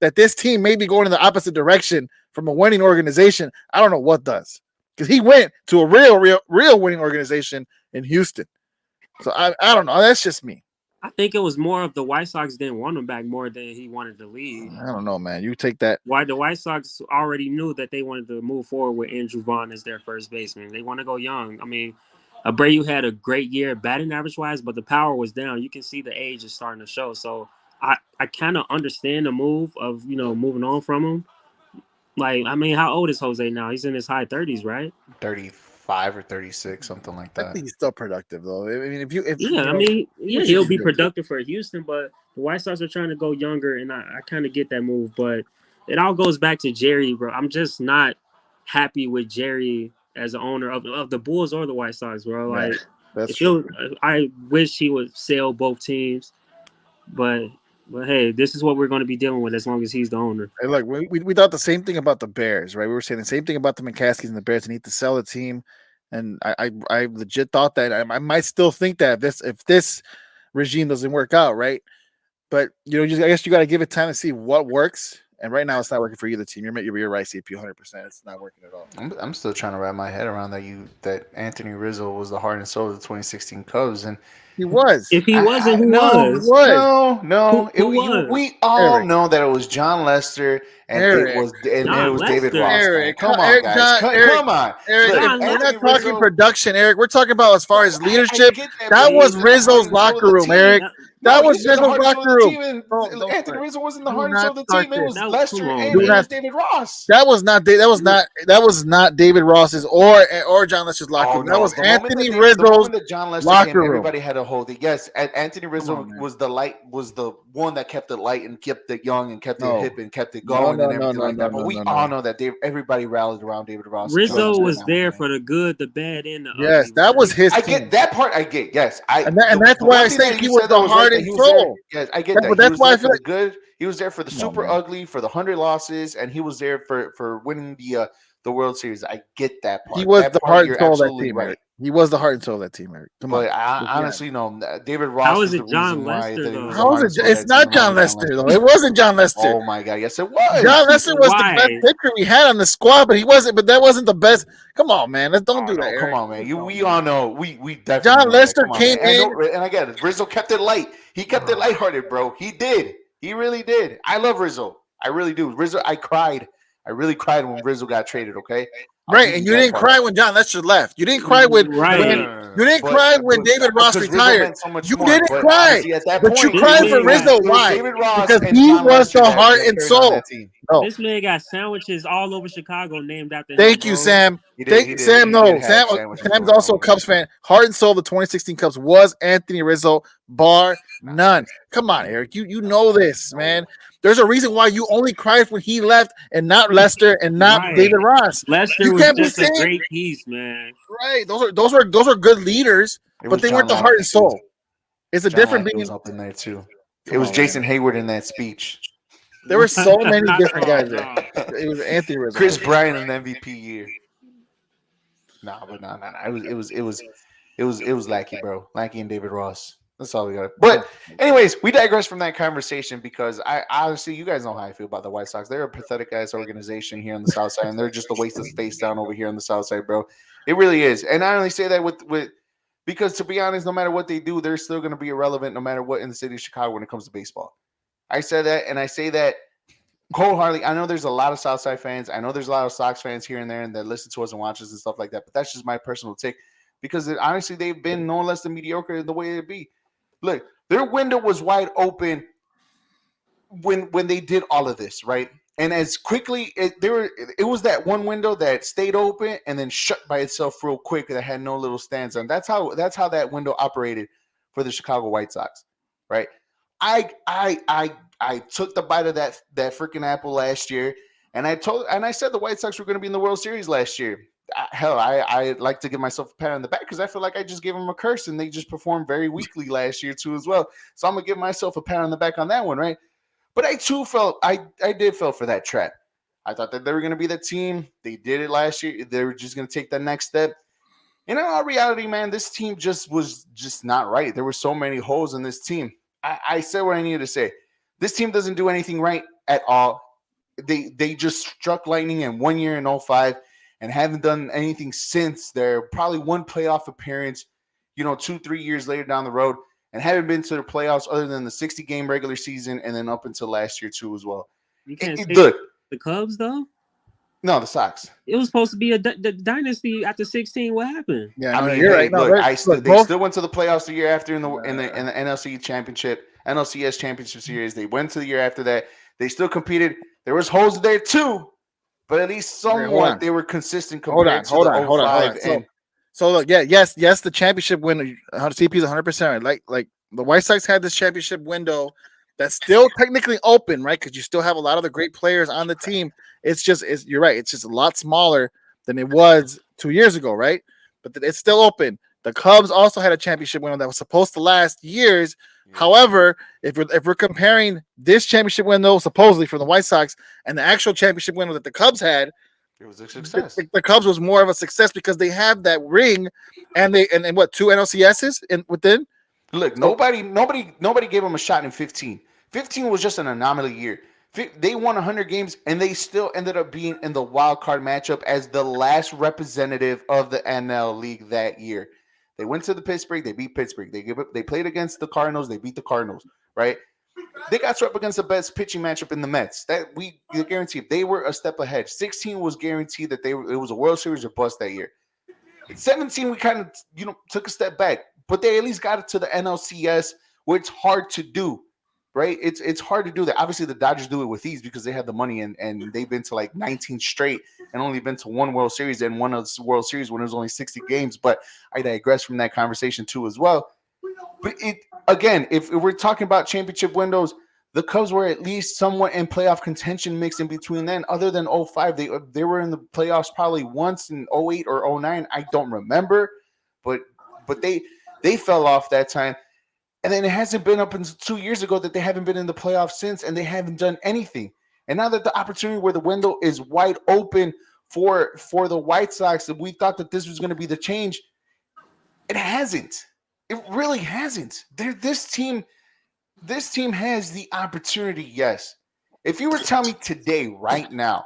that this team may be going in the opposite direction from a winning organization, I don't know what does. because he went to a real winning organization in Houston. So I don't know. That's just me. I think it was more of the White Sox didn't want him back more than he wanted to leave. I don't know, man. You take that. Why the White Sox already knew that they wanted to move forward with Andrew Vaughn as their first baseman. They want to go young. I mean, Abreu had a great year batting average wise, but the power was down. You can see the age is starting to show. So I kind of understand the move of moving on from him. Like, I mean, how old is Jose now? He's in his high 30s, right? 35 or 36, something like I that. think he's still productive though. I mean, if Yeah, you I know, mean, he yeah, should he'll be be good. productive for Houston, but the White Sox are trying to go younger, and I kind of get that move. But it all goes back to Jerry, bro. I'm just not happy with Jerry as the owner of the Bulls or the White Sox, bro. Yeah, Like, that's if true. you, I wish he would sell both teams, but hey, this is what we're going to be dealing with as long as he's the owner. And look, we thought the same thing about the Bears, right? We were saying the same thing about the McCaskies and the Bears. They need to sell the team, and I legit thought that. I might still think that if this regime doesn't work out, right? But I guess you got to give it time to see what works. And right now, it's not working for either team. You're right, CP, 100%. It's not working at all. I'm still trying to wrap my head around that Anthony Rizzo was the heart and soul of the 2016 Cubs, and He was. If he wasn't, who no, He was? was. no. Who was? We all Eric. know that it was John Lester, and Eric. it John was David Lester. Ross. Man. Eric, Come on, Eric, guys, John, Eric, come on. Eric. Look, If John we're not Anthony talking Rizzo. production, Eric, we're talking about as far as I leadership. get that, That but was he's the heart Rizzo's and soul of locker the room, team. Eric. No, No, That was he's the Rizzo's heart and soul locker of the room. team, and Don't Anthony start. Rizzo wasn't the Do heart and soul not of the start team. It this. was no, Lester come on, and Do it man. not. was David Ross. That was not David Ross's or John Lester's locker Oh room. That no! was Anthony Rizzo's The moment that John Lester came, locker room. everybody had a hold. Yes, Anthony Come Rizzo on, man. was the one that kept it light and kept it young and kept it No. hip and kept it No, going no, and no, everything no, like no, that. But no, we no, all no. know that everybody rallied around David Ross and John Rizzo Lester in was that whole there thing. for the good, the bad, and the Yes, ugly, that was man. his I team. get that part. I get yes. And that's The why I one thing say that he you was said that the was right heart that and he was there. soul. Yes, I get that. But He that's was why I there feel for the like, good. He was there for the come on, super man. ugly, for the 100 losses, and he was there for winning the World Series. I get that He part. was That the part heart and you're soul of that absolutely team, right. Eric. He was the heart and soul of that team, Eric. Come on. But I Let's be honest. honestly know David How Ross is is the it John reason why Lester that he was though? the How is heart it? and soul of It's that team. not It John wasn't John Lester, though. Lester. It wasn't John Lester. Oh my god, yes it John was. Lester was the best Why? pitcher we had on the squad, but he wasn't. But that wasn't the best. Come on, man. Don't Oh do that, no, come Eric. on, man. Come on, We man. all know. We definitely John know that. Lester Come on, man. came And I in. know, and I get it. Rizzo kept it light. He kept it lighthearted, bro. He did. He really did. I love Rizzo. I really do. Rizzo. I cried. I really cried when Rizzo got traded. Okay, I'll Right, give and you you that didn't part. cry when John Lester left. You didn't cry when Right. you didn't cry when David Ross Because Rizzo retired. meant so much You more. didn't But cry, honestly, at that but you point, This cried for man got Rizzo. it was Why? David Ross Because and he John was Lester the heart that and carried on soul. that team. No, this man got sandwiches all over Chicago named after him, thank you, bro. Sam. He did. Thank He you, did. Sam. He did No, have Sam. sandwiches Sam's going also all a over him. Cubs fan. Heart and soul of the 2016 Cubs was Anthony Rizzo, bar none. Come on, Eric. You know this, man. There's a reason why you only cried when he left and not Lester and not Right. David Ross. Lester You was can't be just a saying great piece, man. right. Those are good leaders, It but was they weren't John the heart Lackey and too. soul. It's a John different Lackey being. was up in there too. It Come was on, man. Jason Hayward in that speech. There were so many different Oh guys there. no. It was Anthony Rizzo. Chris Bryant in MVP year. Nah, but no. It was Lackey, bro. Lackey and David Ross. That's all we got. But anyways, we digress from that conversation because I honestly, you guys know how I feel about the White Sox. They're a pathetic ass organization here on the South Side, and they're just a waste of space down over here on the South Side, bro. It really is. And I only say that with because to be honest, no matter what they do, they're still going to be irrelevant no matter what in the city of Chicago when it comes to baseball. I said that, and I say that wholeheartedly. I know there's a lot of Southside fans. I know there's a lot of Sox fans here and there and that listen to us and watch us and stuff like that. But that's just my personal take because honestly, they've been no less than mediocre in the way it be. Look, their window was wide open when they did all of this, right? And as quickly it was that one window that stayed open and then shut by itself real quick that had no little stands on. That's how that window operated for the Chicago White Sox, right? I took the bite of that freaking apple last year, and I said the White Sox were going to be in the World Series last year. Hell, I like to give myself a pat on the back because I feel like I just gave them a curse, and they just performed very weakly last year too as well. So I'm gonna give myself a pat on the back on that one, right? But I too felt I did fell for that trap. I thought that they were going to be the team. They did it last year. They were just going to take that next step. And in all reality, man, this team just was just not right. There were so many holes in this team. I said what I needed to say. This team doesn't do anything right at all. They just struck lightning in 1 year in 05, and haven't done anything since. They're probably one playoff appearance, 2, 3 years later down the road, and haven't been to the playoffs other than the 60-game regular season and then up until last year too as well. You can't say Look, the Cubs though. no, the Sox. It was supposed to be the dynasty after 16. What happened? Yeah, I no, mean, you're hey, right. No, look, look, they both. still went to the playoffs the year after in the NLC championship, NLCS championship series. They went to the year after that. They still competed. There was holes there too, but at least Okay, hold somewhat on. they were consistent Hold compared on, to hold the on, hold on, hold '05 on. and So look, yeah, yes, the championship winner, CP is 100% right. Like the White Sox had this championship window that's still technically open, right? Because you still have a lot of the great players on the team. You're right. It's just a lot smaller than it was 2 years ago, right? But it's still open. The Cubs also had a championship window that was supposed to last years. yeah, However, if we're comparing this championship window supposedly from the White Sox and the actual championship window that the Cubs had, it was a the, success. the, the Cubs was more of a success because they have that ring, and and what, two NLCSs in within. Look, So nobody gave them a shot in 15. 15 was just an anomaly year. They won 100 games and they still ended up being in the wild card matchup as the last representative of the NL League that year. They went to the Pittsburgh, they beat Pittsburgh. They played against the Cardinals, they beat the Cardinals, right? They got swept against the best pitching matchup in the Mets. That we guarantee they were a step ahead. 16 was guaranteed that it was a World Series or bust that year. 17, we kind of took a step back, but they at least got it to the NLCS, where it's hard to do, right? It's hard to do that. Obviously, the Dodgers do it with ease because they have the money and they've been to like 19 straight and only been to one World Series and one of the World Series when it was only 60 games. But I digress from that conversation too as well. But it again, if we're talking about championship windows, the Cubs were at least somewhat in playoff contention mix in between then. Other than '05, they were in the playoffs probably once in '08 or '09. I don't remember, but they fell off that time. And then it hasn't been up until 2 years ago that they haven't been in the playoffs since, and they haven't done anything. And now that the opportunity where the window is wide open for the White Sox, that we thought that this was going to be the change, it hasn't. It really hasn't. This team has the opportunity, yes. If you were to tell me today, right now,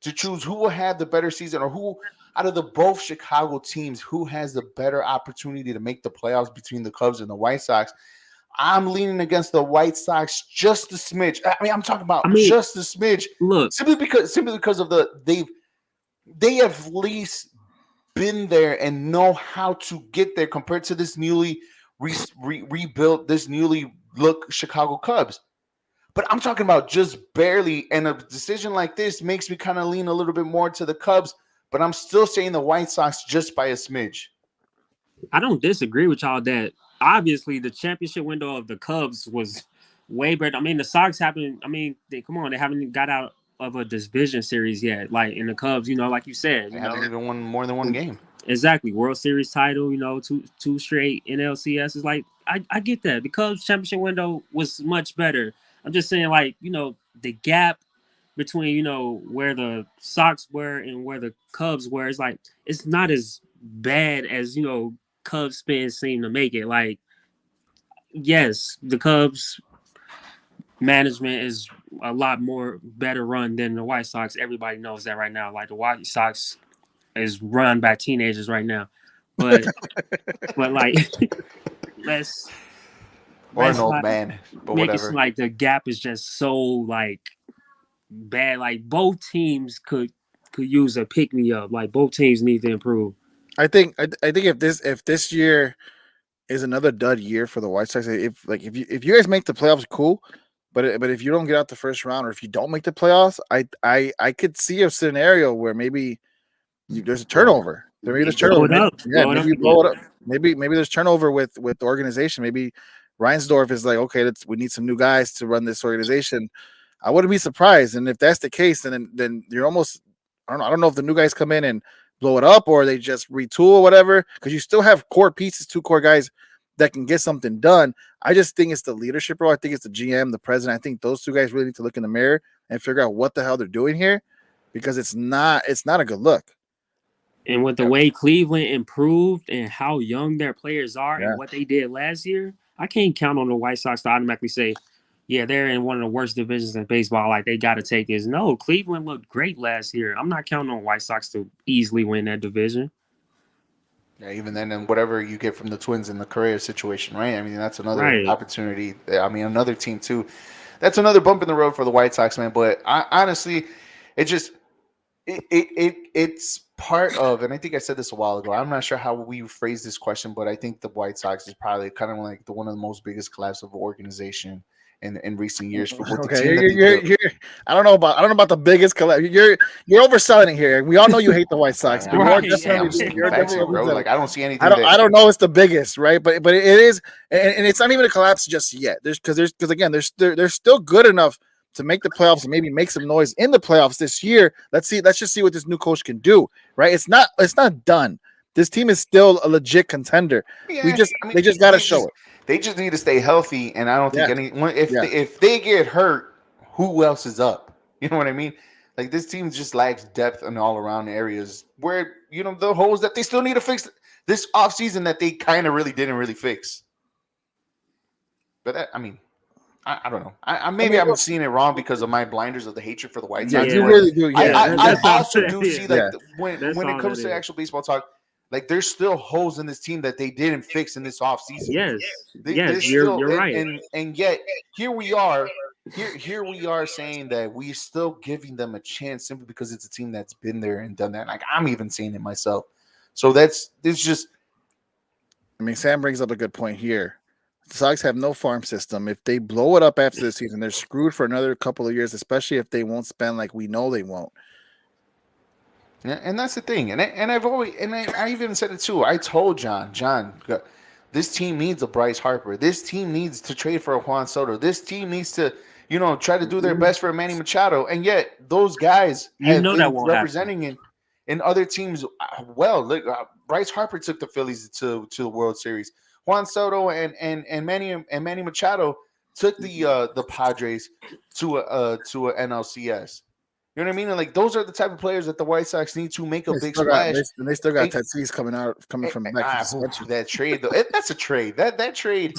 to choose who will have the better season or who out of the both Chicago teams, who has the better opportunity to make the playoffs between the Cubs and the White Sox, I'm leaning against the White Sox just a smidge. I mean, I'm talking I about mean, just a smidge, look, simply because of they have at least been there and know how to get there compared to this newly rebuilt, this newly look Chicago Cubs. But I'm talking about just barely, and a decision like this makes me kind of lean a little bit more to the Cubs. But I'm still saying the White Sox just by a smidge. I don't disagree with y'all that obviously the championship window of the Cubs was way better. I mean, the Sox haven't. I mean, come on, they haven't got out of a division series yet. Like in the Cubs, like you said, They haven't even won more than one game. exactly World Series title. Two straight NLCS is like I get that. The Cubs championship window was much better. I'm just saying, like the gap between where the Sox were and where the Cubs were, it's like it's not as bad as Cubs fans seem to make it. Like, yes, the Cubs management is a lot more better run than the White Sox. Everybody knows that right now. Like the White Sox is run by teenagers right now, but like let's Or an let's old not man, but make it seem whatever. like the gap is just so like bad. Like both teams could use a pick me up. Like both teams need to improve. I think if this year is another dud year for the White Sox, if you guys make the playoffs, cool. But if you don't get out the first round, or if you don't make the playoffs, I could see a scenario where maybe there's a turnover. Maybe there's Blow turnover. it up. Yeah, Blow it maybe up you again. blow it up. Maybe there's turnover with the organization. Maybe Reinsdorf is like, okay, we need some new guys to run this organization. I wouldn't be surprised. And if that's the case, then you're almost, I don't know if the new guys come in and blow it up or they just retool or whatever, because you still have core pieces, two core guys that can get something done. I just think it's the leadership role. I think it's the GM, the president. I think those two guys really need to look in the mirror and figure out what the hell they're doing here, because it's not a good look. And with the Yeah. way Cleveland improved and how young their players are and Yeah. what they did last year, I can't count on the White Sox to automatically say, yeah, they're in one of the worst divisions in baseball. Like they got to take this. No, Cleveland looked great last year. I'm not counting on White Sox to easily win that division. Yeah, even then, and whatever you get from the Twins in the Correa situation, right? I mean, that's another Right. opportunity. I mean, another team too. That's another bump in the road for the White Sox, man. But honestly, it just it's part of, and I think I said this a while ago. I'm not sure how we phrase this question, but I think the White Sox is probably kind of like the one of the most biggest collapse of organization in recent years for what the Okay, team that they built. I don't know about the biggest collab. You're overselling it here. We all know you hate the White Sox, but Right. I'm stating you're facts definitely here, bro. overselling. Like I don't see anything that. I don't know it's the biggest, right? But it is, and it's not even a collapse just yet. Because again, they're still good enough to make the playoffs and maybe make some noise in the playoffs this year. Let's see. Let's just see what this new coach can do. Right? It's not done. This team is still a legit contender. Yeah, I mean, They just got to show it. they just need to stay healthy, and I don't think Yeah, anyone yeah. if they get hurt, who else is up? You know what I mean? Like this team just lacks depth in all around areas where the holes that they still need to fix this offseason that they kind of really didn't really fix. But I mean, I don't know. I I maybe mean, I'm seeing it wrong because of my blinders of the hatred for the White yeah, Sox, you Yeah. but really do. I, Yeah, Yeah. I, That, I that's all. also do see yeah. like That's when it all that comes to is. actual baseball talk, like there's still holes in this team that they didn't fix in this offseason. Yes. There's Yes. still You're right. and yet here we are. Here we are saying that we're still giving them a chance simply because it's a team that's been there and done that. Like I'm even saying it myself. So it's just I mean, Sam brings up a good point here. The Sox have no farm system. If they blow it up after this season, they're screwed for another couple of years, especially if they won't spend like we know they won't. yeah, and that's the thing. And I've always I even said it too. I told John, this team needs a Bryce Harper. This team needs to trade for a Juan Soto. This team needs to try to do their best for a Manny Machado. And yet those guys You have know that been won't happen. representing in other teams well. Look, Bryce Harper took the Phillies to the World Series. Juan Soto and Manny Machado took the Padres to a NLCS. You know what I mean? And like those are the type of players that the White Sox need to make a big splash. They still got And, Tatis coming from back from suspension. that trade though, that's a trade. That trade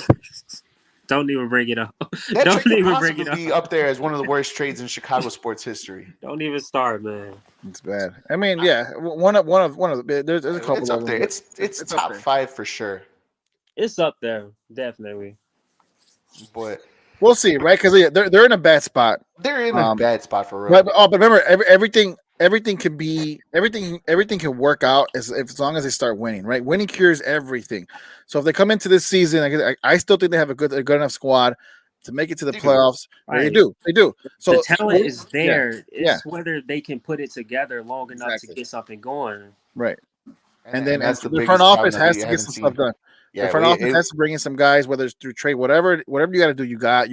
Don't even bring it up. that Don't trade could even bring possibly it up. be up there as one of the worst trades in Chicago sports history. Don't even start, man. It's bad. I mean, yeah, one of the there's a couple It's of up them. there. But It's it's up top there. 5 for sure. It's up there, definitely. But We'll see, right? Because they're in a bad spot. they're in a Um, bad spot for real. but remember, everything can be everything can work out as long as they start winning, right? Winning cures everything. So if they come into this season, I still think they have a good enough squad to make it to the They do. playoffs. Right. Right. They do. So The talent is yeah, there. yeah, It's whether they can put it together long enough to exactly. get something going. Right. And And that's the the front biggest problem office that has we to get haven't some stuff seen. done. The Yeah, front office has to bring in some guys, whether it's through trade, whatever you got to do, you got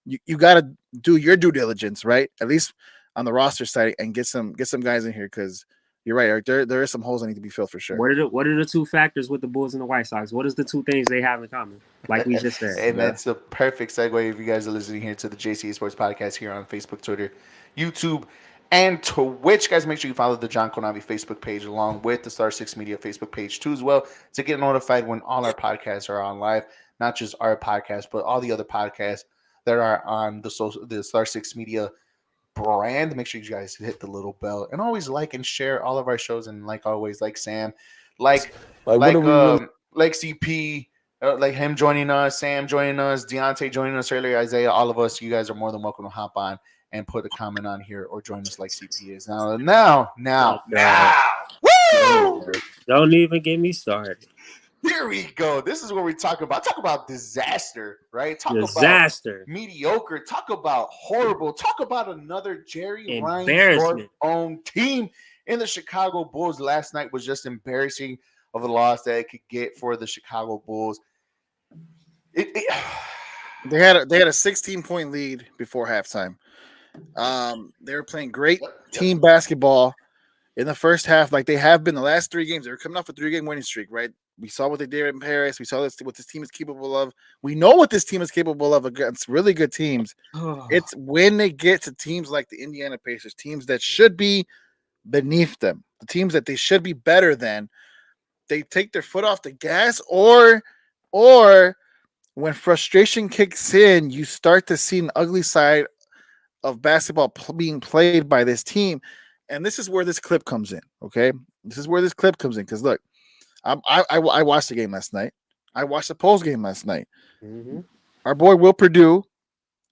to do your due diligence, right? At least on the roster side, and get some guys in here because you're right, Eric. There are some holes that need to be filled for sure. What are the two factors with the Bulls and the White Sox? What is the two things they have in common? Like we just said. and Yeah. that's a perfect segue if you guys are listening here to the Jca Sports Podcast here on Facebook, Twitter, YouTube, and Twitch. Guys, make sure you follow the John Konavi Facebook page along with the Star 6 Media Facebook page too as well to get notified when all our podcasts are on live. Not just our podcast, but all the other podcasts that are on the Star 6 Media brand. Make sure you guys hit the little bell and always like and share all of our shows. And like always, like Sam, like like CP, like him joining us, Sam joining us, Deontay joining us earlier, Isaiah, all of us. You guys are more than welcome to hop on and put a comment on here or join us like CP is now. Woo! Don't even get me started. Here we go. This is what we're talking about. Talk about disaster, right? Talk about Disaster. mediocre. Talk about horrible. Talk about another Jerry Reinsdorf Embarrassment. owned team in the Chicago Bulls. Last night was just embarrassing of a loss that it could get for the Chicago Bulls. They had a 16-point lead before halftime. They were playing great team basketball in the first half, like they have been the last 3 games. They were coming off a 3-game winning streak, right? We saw what they did in Paris. We saw what this team is capable of. We know what this team is capable of against really good teams. It's when they get to teams like the Indiana Pacers, teams that should be beneath them, the teams that they should be better than, they take their foot off the gas or when frustration kicks in, you start to see an ugly side of basketball being played by this team. And this is where this clip comes in. Okay. This is where this clip comes in. Because look, I watched the game last night. I watched the post game last night. Mm-hmm. Our boy Will Purdue.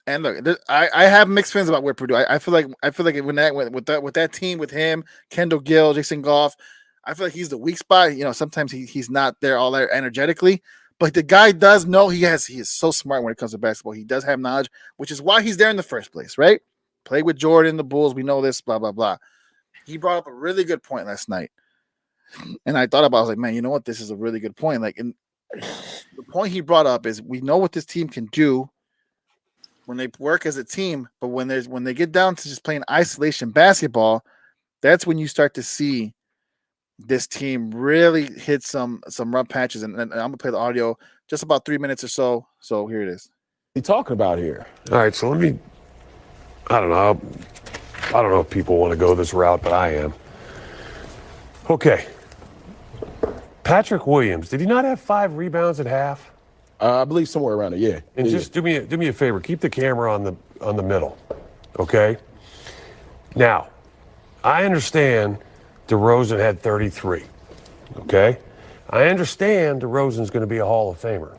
And look, I have mixed feelings about Will Purdue. I feel like with that team with him, Kendall Gill, Jason Goff, I feel like he's the weak spot. You know, sometimes he's not there all that energetically, but the guy does know he is so smart when it comes to basketball. He does have knowledge, which is why he's there in the first place, right? Played with Jordan, the Bulls, we know this, blah blah blah. He brought up a really good point last night, and I thought about, I was like, man, you know what? This is a really good point. Like, and the point he brought up is we know what this team can do when they work as a team, but when they get down to just playing isolation basketball, that's when you start to see this team really hit some rough patches. And I'm gonna play the audio, just about 3 minutes or so. So here it is. What are you talking about here? All right, so I don't know. I don't know if people want to go this route, but I am. Okay. Patrick Williams, did he not have 5 rebounds at half? I believe somewhere around there, yeah. And yeah. just do me a favor, keep the camera on the middle, okay? Now, I understand DeRozan had 33, okay? I understand DeRozan's going to be a Hall of Famer.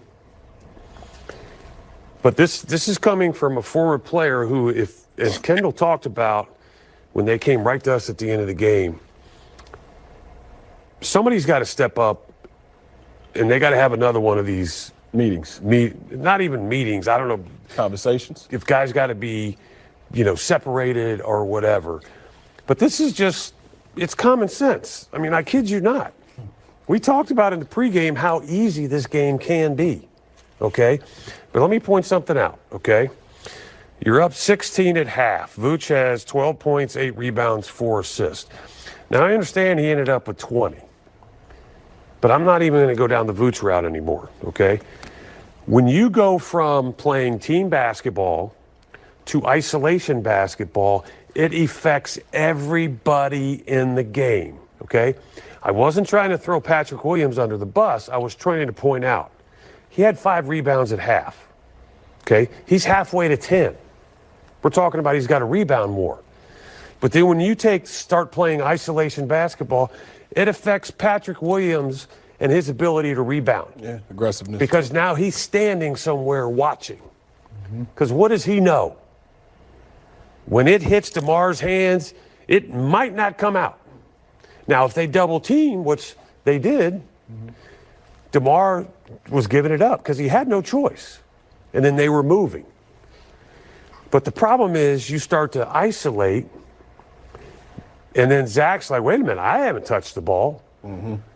But this is coming from a former player who, as Kendall talked about when they came right to us at the end of the game, somebody's got to step up, and they got to have another one of these Meetings. Not even meetings. I don't know. Conversations. If guys got to be, separated or whatever. But this is just, it's common sense. I mean, I kid you not. We talked about in the pregame how easy this game can be, okay? But let me point something out, okay? You're up 16 at half. Vooch has 12 points, 8 rebounds, 4 assists. Now, I understand he ended up with 20. But I'm not even going to go down the Vooch route anymore, okay? When you go from playing team basketball to isolation basketball, it affects everybody in the game, okay? I wasn't trying to throw Patrick Williams under the bus. I was trying to point out he had 5 rebounds at half, okay? He's halfway to 10. We're talking about he's got to rebound more. But then when you start playing isolation basketball, it affects Patrick Williams and his ability to rebound. Yeah, aggressiveness. Because now he's standing somewhere watching. Because what does he know? When it hits DeMar's hands, it might not come out. Now, if they double team, which they did, DeMar was giving it up because he had no choice. And then they were moving. But the problem is you start to isolate, and then Zach's like, wait a minute, I haven't touched the ball.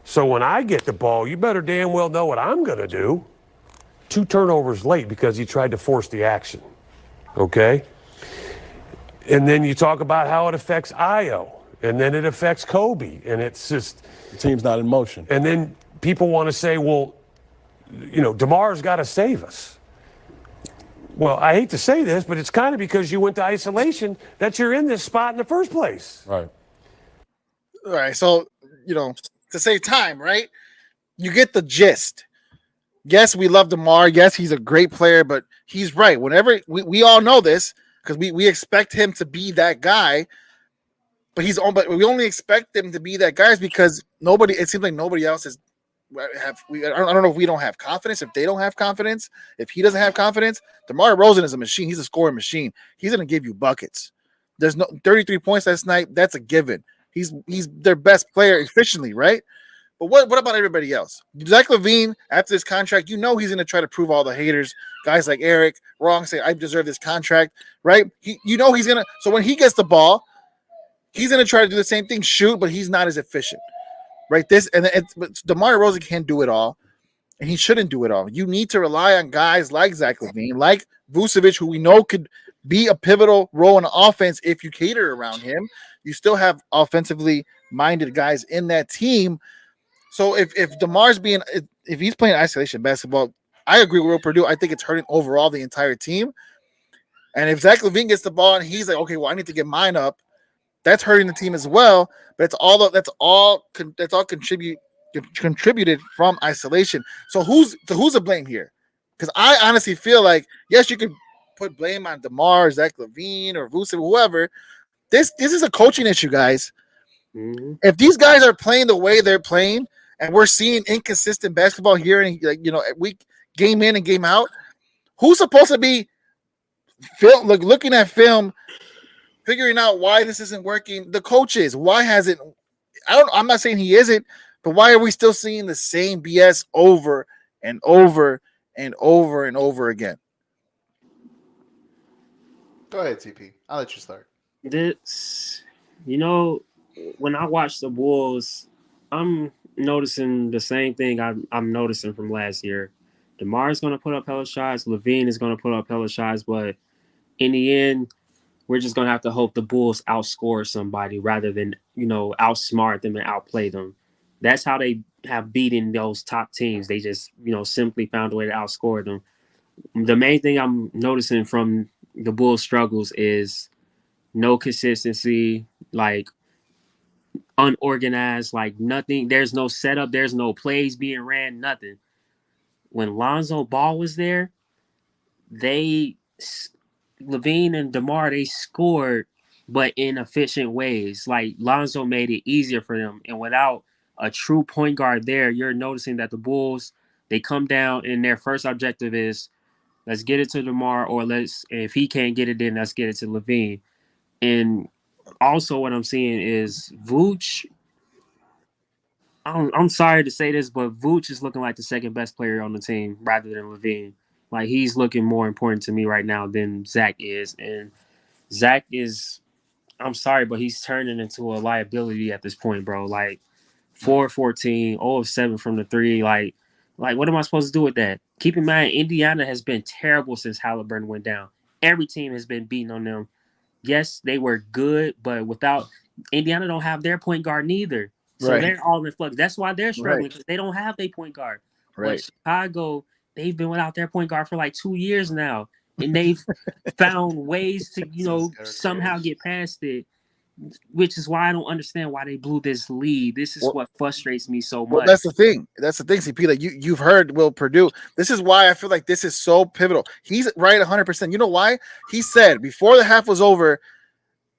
So when I get the ball, you better damn well know what I'm going to do. 2 turnovers late because he tried to force the action. Okay? And then you talk about how it affects Io, and then it affects Kobe, and it's just... The team's not in motion. And then people want to say, well, DeMar's got to save us. Well, I hate to say this, but it's kind of because you went to isolation that you're in this spot in the first place. Right. All right. So, to save time, right? You get the gist. Yes, we love DeMar. Yes, he's a great player, but he's right. Whenever we all know this because we expect him to be that guy, but we only expect him to be that guy because it seems like nobody else is I don't know if we don't have confidence, if they don't have confidence, if he doesn't have confidence. DeMar DeRozan is a machine. He's a scoring machine. He's going to give you buckets. There's no 33 points last night. That's a given. He's their best player efficiently, right? But what about everybody else? Zach LaVine, after this contract, he's going to try to prove all the haters, guys like Eric, wrong, say I deserve this contract, right? He's going to. So when he gets the ball, he's going to try to do the same thing, shoot, but he's not as efficient. Right, but DeMar DeRozan can't do it all, and he shouldn't do it all. You need to rely on guys like Zach LaVine, like Vucevic, who we know could be a pivotal role in the offense if you cater around him. You still have offensively minded guys in that team. So if DeMar's if he's playing isolation basketball, I agree with Will Purdue. I think it's hurting overall the entire team. And if Zach LaVine gets the ball and he's like, okay, well, I need to get mine up, that's hurting the team as well. But that's all contributed from isolation. So who's to blame here? Because I honestly feel like, yes, you could put blame on DeMar, Zach LaVine, or Vucevic, whoever. This is a coaching issue, guys. Mm-hmm. If these guys are playing the way they're playing, and we're seeing inconsistent basketball here and week game in and game out, who's supposed to be looking at film, figuring out why this isn't working? The coaches. Why hasn't? I'm not saying he isn't, but why are we still seeing the same BS over and over and over and over again? Go ahead, TP. I'll let you start. This, you know, when I watch the Bulls, I'm noticing the same thing I'm noticing from last year. DeMar's going to put up hella shots. Levine is going to put up hella shots, but in the end, we're just going to have to hope the Bulls outscore somebody rather than outsmart them and outplay them. That's how they have beaten those top teams. They just simply found a way to outscore them. The main thing I'm noticing from the Bulls' struggles is no consistency, like unorganized, like nothing. There's no setup, there's no plays being ran, nothing. When Lonzo Ball was there, they Levine and DeMar they scored, but in efficient ways. Like Lonzo made it easier for them, and without a true point guard there, you're noticing that the Bulls they come down and their first objective is let's get it to DeMar, or if he can't get it, then let's get it to Levine. And also, what I'm seeing is Vooch. I'm sorry to say this, but Vooch is looking like the second best player on the team rather than Levine. Like he's looking more important to me right now than Zach is, and Zach is. I'm sorry, but he's turning into a liability at this point, bro. Like 4-14, 0-7 from the three. Like what am I supposed to do with that? Keep in mind, Indiana has been terrible since Halliburton went down. Every team has been beating on them. Yes, they were good, but without Indiana don't have their point guard neither. So Right, they're all in flux. That's why they're right, struggling because they don't have their point guard. But right. Chicago, they've been without their point guard for like 2 years now. And they've found ways to, This guy somehow crazy. get past it, which is why I don't understand why they blew this lead. This is Well, what frustrates me so well, much. that's the thing. That's the thing, CP. Like you've heard Will Purdue. This is why I feel like this is so pivotal. He's right 100%. You know why? He said before the half was over,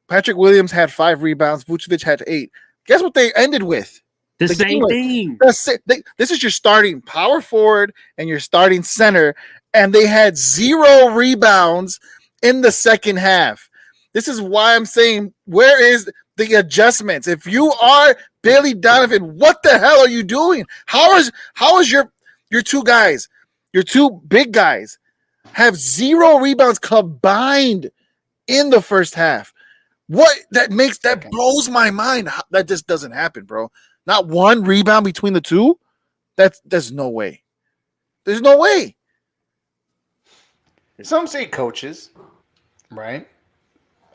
Patrick Williams had 5 rebounds. Vucevic had 8. Guess what they ended with? The The game same was thing. that's it. This is your starting power forward and your starting center, and they had 0 rebounds in the second half. This is why I'm saying, where is the adjustments? If you are Billy Donovan, what the hell are you doing? How is your two guys, your two big guys, have 0 rebounds combined in the first half? What that Second. blows my mind. That just doesn't happen, bro. Not one rebound between the two. There's no way. There's no way. Some say coaches, right?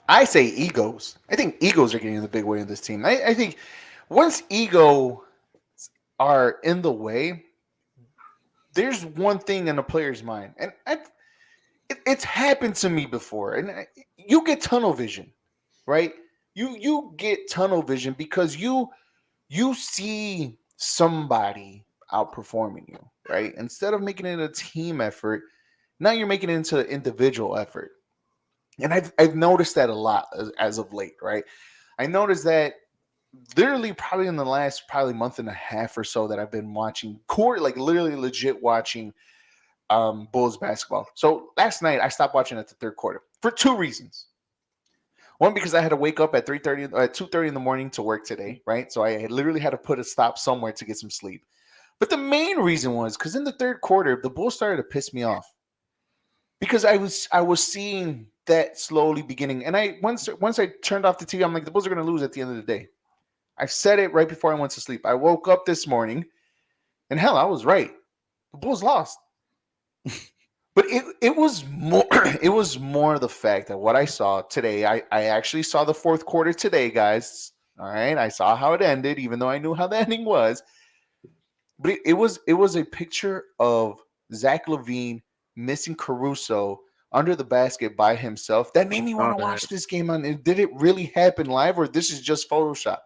I say egos. I think egos are getting in the big way in this team. I think once ego are in the way, there's one thing in a player's mind, and it's happened to me before. And you get tunnel vision, right? You get tunnel vision because you see somebody outperforming you, right? Instead of making it a team effort, now you're making it into an individual effort. And I've noticed that a lot as of late, right? I noticed that literally probably in the last probably month and a half or so that I've been watching court, like literally legit watching Bulls basketball. So last night I stopped watching at the third quarter for 2 reasons. One, because I had to wake up at 3:30, at 2:30 in the morning to work today, right? So I literally had to put a stop somewhere to get some sleep. But the main reason was because in the third quarter, the Bulls started to piss me off because I was seeing that slowly beginning, and I once I turned off the TV, I'm like, the Bulls are going to lose at the end of the day. I said it right before I went to sleep. I woke up this morning, and hell, I was right. The Bulls lost. But it was more it was more the fact that what I saw today, I actually saw the fourth quarter today, guys. All right. I saw how it ended, even though I knew how the ending was. But it was a picture of Zach LaVine missing Caruso under the basket by himself. That made me want to watch this game on. Did it really happen live, or this is just Photoshop?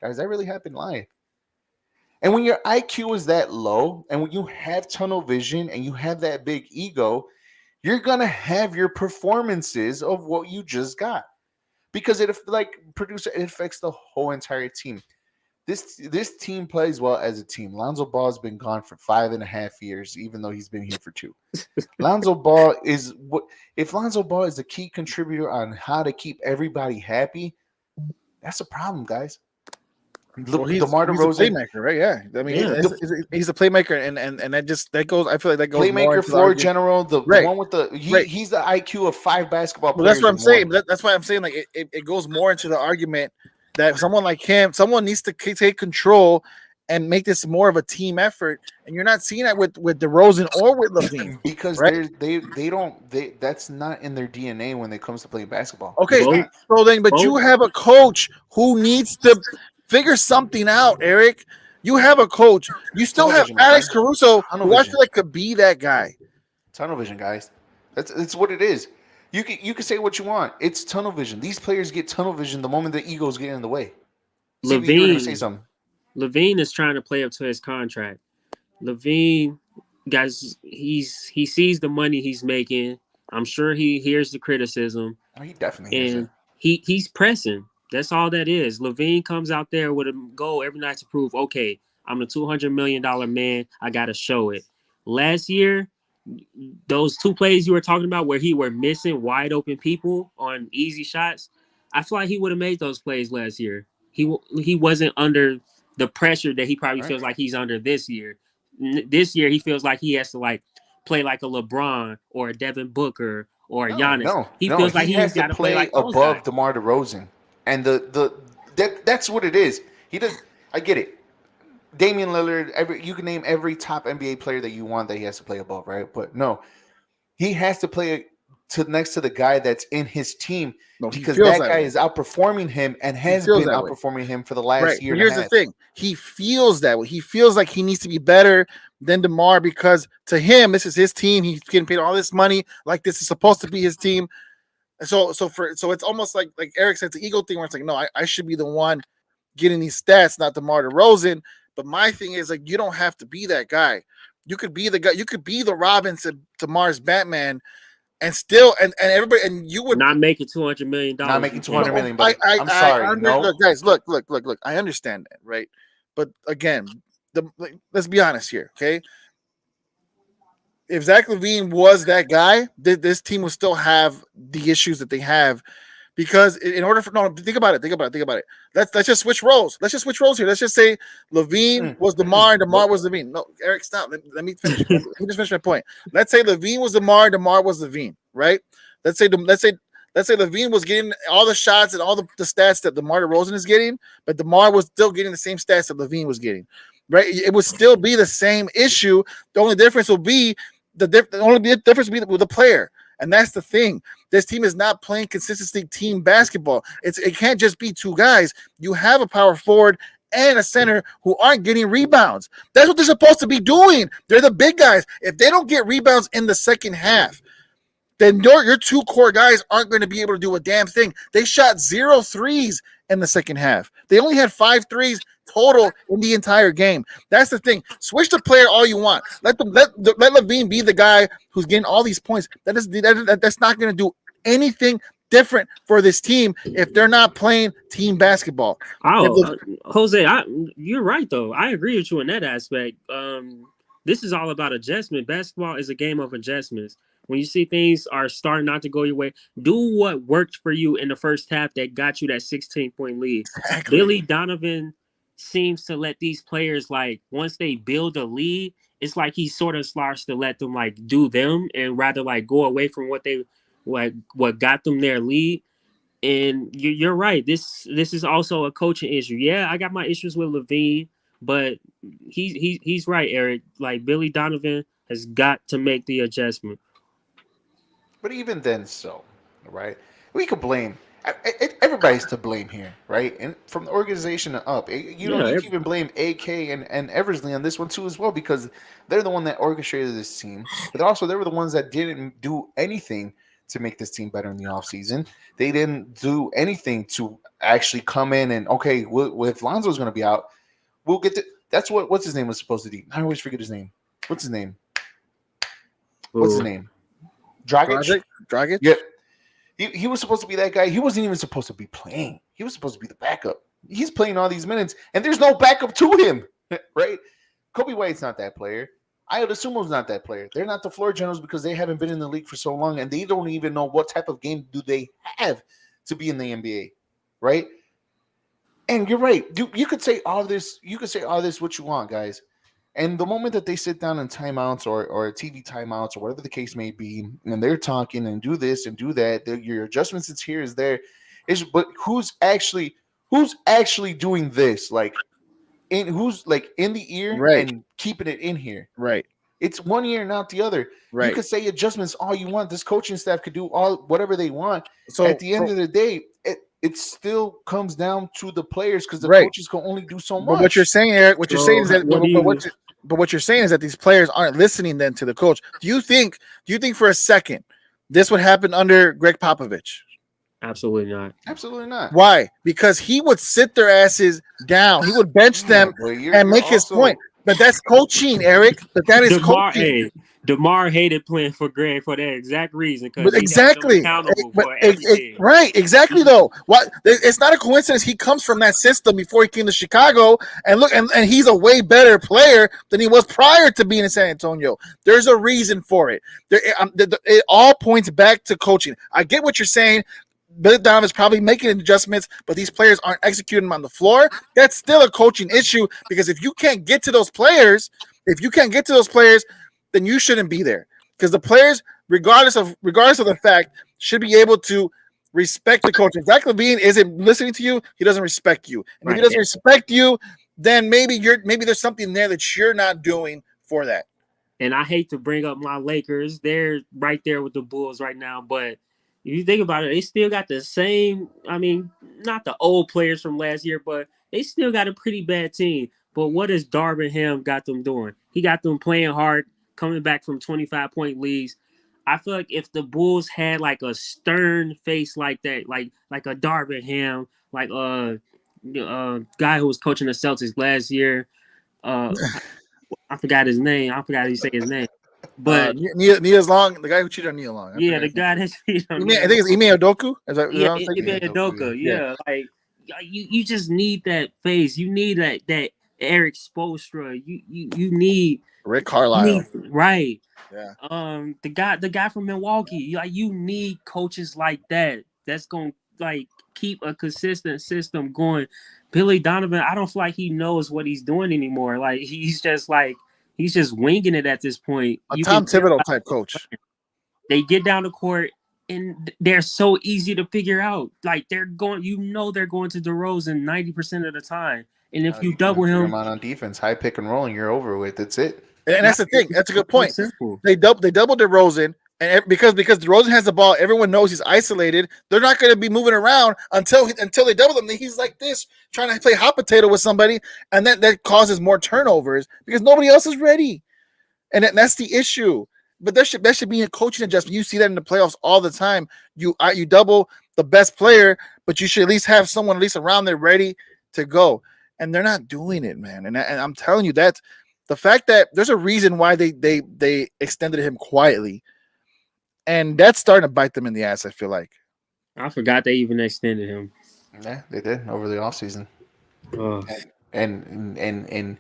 Guys, that really happened live. And when your IQ is that low, and when you have tunnel vision and you have that big ego, you're gonna have your performances of what you just got because it affects the whole entire team. This team plays well as a team. Lonzo Ball has been gone for 5.5 years, even though he's been here for 2. Lonzo Ball is what if Lonzo Ball is the key contributor on how to keep everybody happy. That's a problem, guys. Well, he's DeMar he's a DeRozan, playmaker, right? Yeah, I mean, Yeah. he's a playmaker, and that goes. I feel like that goes more playmaker, into the floor argument. general, the Right, one with right. he's the IQ of 5 basketball Well, that's players what or I'm saying. more. That's why I'm saying like it goes more into the argument that someone like him, someone needs to take control and make this more of a team effort. And you're not seeing that with DeRozan or with Levine, Because right? they don't that's not in their DNA when it comes to playing basketball. Okay, It's Both, not. so then, but you both. have a coach who needs to figure something out, Eric. You have a coach. You still Tunnel have vision, my Alex friend. Caruso, Tunnel who I vision. feel like could be that guy. Tunnel vision, guys. That's what it is. You can say what you want. It's tunnel vision. These players get tunnel vision the moment the egos get in the way. CB, you were gonna say Levine, something. Levine is trying to play up to his contract. Levine, guys, he sees the money he's making. I'm sure he hears the criticism, Oh, he definitely hears it. and he's pressing. That's all that is. Levine comes out there with a goal every night to prove, okay, I'm the $200 million man. I got to show it. Last year, those 2 plays you were talking about where he were missing wide open people on easy shots, I feel like he would have made those plays last year. He wasn't under the pressure that he probably Right? feels like he's under this year. This year he feels like he has to like play like a LeBron or a Devin Booker or a Giannis. He No. feels like He he's has to got to play play like those above guys. DeMar DeRozan, and that's what it is. He does. I get it. Damian Lillard. You can name every top NBA player that you want that he has to play above, right? But no, he has to play to next to the guy that's in his team No, he because feels that that guy way. is outperforming him and He has feels been that way. outperforming him for the last Right. year But and a here's the half. thing. He feels that way. He feels like he needs to be better than DeMar because to him, this is his team. He's getting paid all this money. Like this is supposed to be his team. And so it's almost like Eric said, it's the ego thing where it's like, no, I should be the one getting these stats, not DeMar DeRozan. But my thing is like you don't have to be that guy. You could be the guy, you could be the Robin to DeMar's Batman and still and everybody and you would Not making $200 million. Not making You 200 can't. no, million, buddy. I'm I sorry. No, look, guys, look. I understand that, right? But again, let's be honest here, okay? If Zach LaVine was that guy, this team would still have the issues that they have because in order for no, think about it. Let's just switch roles. Let's just switch roles here. Let's just say Levine was DeMar and DeMar was Levine. No, Eric, stop. Let me finish. Let me just finish my point. Let's say Levine was DeMar was Levine, right? Let's say Levine was getting all the shots and all the stats that DeMar DeRozan is getting, but DeMar was still getting the same stats that Levine was getting. Right? It would still be the same issue. The only difference will be the only difference will be with the player. And that's the thing. This team is not playing consistency team basketball. It can't just be 2 guys. You have a power forward and a center who aren't getting rebounds. That's what they're supposed to be doing. They're the big guys. If they don't get rebounds in the second half, then your 2 core guys aren't going to be able to do a damn thing. They shot 0 threes in the second half. They only had 5 threes total in the entire game. That's the thing. Switch the player all you want. Let Levine be the guy who's getting all these points. That's not going to do anything different for this team if they're not playing team basketball. Jose, you're right though. I agree with you in that aspect. This is all about adjustment. Basketball is a game of adjustments. When you see things are starting not to go your way, do what worked for you in the first half that got you that 16-point lead. Exactly. Billy Donovan seems to let these players, like, once they build a lead, it's like he sort of starts to let them like do them and rather like go away from what got them their lead. And you're right. This is also a coaching issue. Yeah, I got my issues with Levine, but he's right, Eric. Like Billy Donovan has got to make the adjustment. but even then, right? We could blame. Everybody's to blame here, right? And from the organization up, you Yeah, can even blame AK and Eversley on this one too as well because they're the one that orchestrated this team, but also they were the ones that didn't do anything to make this team better in the offseason. They didn't do anything to actually come in and okay, if Lonzo's going to be out, we'll get That's what's his name was supposed to be. I always forget his name. What's his name? What's his name? Dragic? Yep. He was supposed to be that guy. He wasn't even supposed to be playing. He was supposed to be the backup. He's playing all these minutes, and there's no backup to him, right? Kobe White's not that player. Ayo Dosunmu's not that player. They're not the floor generals because they haven't been in the league for so long, and they don't even know what type of game do they have to be in the NBA, right? And you're right. You could say all this. You could say all this what you want, guys. And the moment that they sit down in timeouts or TV timeouts or whatever the case may be, and they're talking and do this and do that, your adjustments it's here is there. But who's actually doing this? Like who's like in the ear and keeping it in here? Right. It's one ear, not the other. Right. You could say adjustments all you want. This coaching staff could do whatever they want. So at the end of the day, it still comes down to the players because the coaches can only do so much. But what you're saying, Eric, what you're saying is that what you're saying is that these players aren't listening then to the coach. Do you think for a second this would happen under Greg Popovich? Absolutely not. Absolutely not. Why? Because he would sit their asses down. He would bench them and make his point. But that's coaching, Eric. But that is coaching. Hey, DeMar hated playing for Greg for that exact reason. Exactly. Right. Exactly. Though, what? It's not a coincidence. He comes from that system before he came to Chicago, and look, and he's a way better player than he was prior to being in San Antonio. There's a reason for it. It all points back to coaching. I get what you're saying. Bill Donovan's probably making adjustments, but these players aren't executing them on the floor. That's still a coaching issue because if you can't get to those players, then you shouldn't be there. Because the players, regardless of the fact, should be able to respect the coach. If Zach LaVine isn't listening to you, he doesn't respect you. And if he doesn't respect you, then maybe there's something there that you're not doing for that. And I hate to bring up my Lakers. They're right there with the Bulls right now, but if you think about it, they still got the same, I mean, not the old players from last year, but they still got a pretty bad team. But what has Darvin Ham got them doing? He got them playing hard, coming back from 25-point leads. I feel like if the Bulls had like a stern face like that, like a Darvin Ham, like a guy who was coaching the Celtics last year, I forgot his name. I forgot how you say his name. But Nia's Long, the guy who cheated on Nia Long. Yeah, the guy that cheated on Nia. I think it's Ime Udoka. Ime Udoka. Yeah, like you just need that face. You need that Eric Spoelstra. You need Rick Carlisle. Right. Yeah. The guy from Milwaukee. Like you need coaches like that. That's gonna like keep a consistent system going. Billy Donovan, I don't feel like he knows what he's doing anymore. Like he's just winging it at this point. A Tom Thibodeau type coach. They get down the court and they're so easy to figure out. Like they're going to DeRozan 90% of the time. And if you double him on defense, high pick and rolling, you're over with. That's it. And that's the thing. That's a good point. They doubled DeRozan. And because DeRozan has the ball, everyone knows he's isolated. They're not going to be moving around until they double him. Then he's like this, trying to play hot potato with somebody, and that causes more turnovers because nobody else is ready. And that's the issue. But that should be a coaching adjustment. You see that in the playoffs all the time. You double the best player, but you should at least have someone at least around there ready to go. And they're not doing it, man. And I'm telling you that the fact that there's a reason why they extended him quietly. And that's starting to bite them in the ass, I feel like. I forgot they even extended him. Yeah, they did over the offseason. And in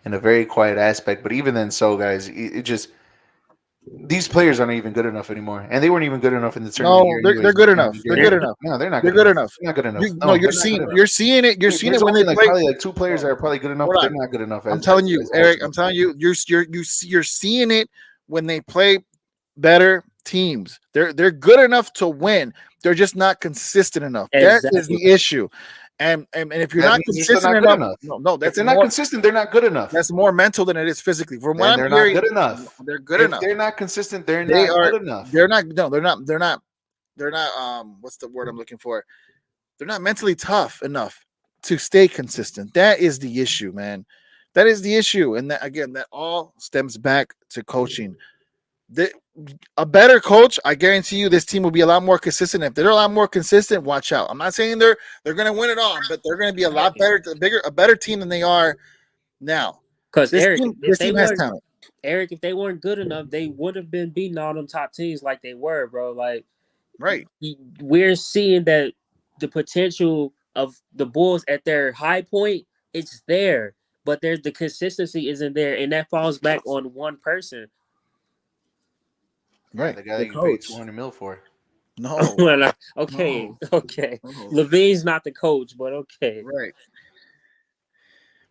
a very quiet aspect. But even then, guys, it just these players aren't even good enough anymore. And they weren't even good enough in the tournament. No, they're good enough. They're good enough. No, they're not. They're good enough. They're not good enough. You're seeing it. You're seeing it when they play. Probably like two players that are probably good enough, but they're not good enough. I'm telling you, Eric. I'm telling you, you're seeing it when they play better teams. They're good enough to win. They're just not consistent enough. Exactly. That is the issue. And if you're not consistent enough, no, that's if they're not consistent. They're not good enough. That's more mental than it is physically. From what they're not good enough. They're good enough. They're not consistent. They're not good enough. They're not. No, they're not. They're not. They're not. What's the word I'm looking for? They're not mentally tough enough to stay consistent. That is the issue, man. That is the issue, and that all stems back to coaching. A better coach, I guarantee you, this team will be a lot more consistent. If they're a lot more consistent, watch out. I'm not saying they're going to win it all, but they're going to be a lot better, a better team than they are now. Because Eric, if This they team has weren't talent. Eric, if they weren't good enough, they would have been beating all them top teams like they were, bro. Like Right. we're seeing that the potential of the Bulls at their high point, it's there, but there's the consistency isn't there, and that falls back on one person, Yeah, Right. the guy the that you paid coach. 200 mil for. No. Well, okay, No. okay. No. Levine's not the coach, but okay. Right.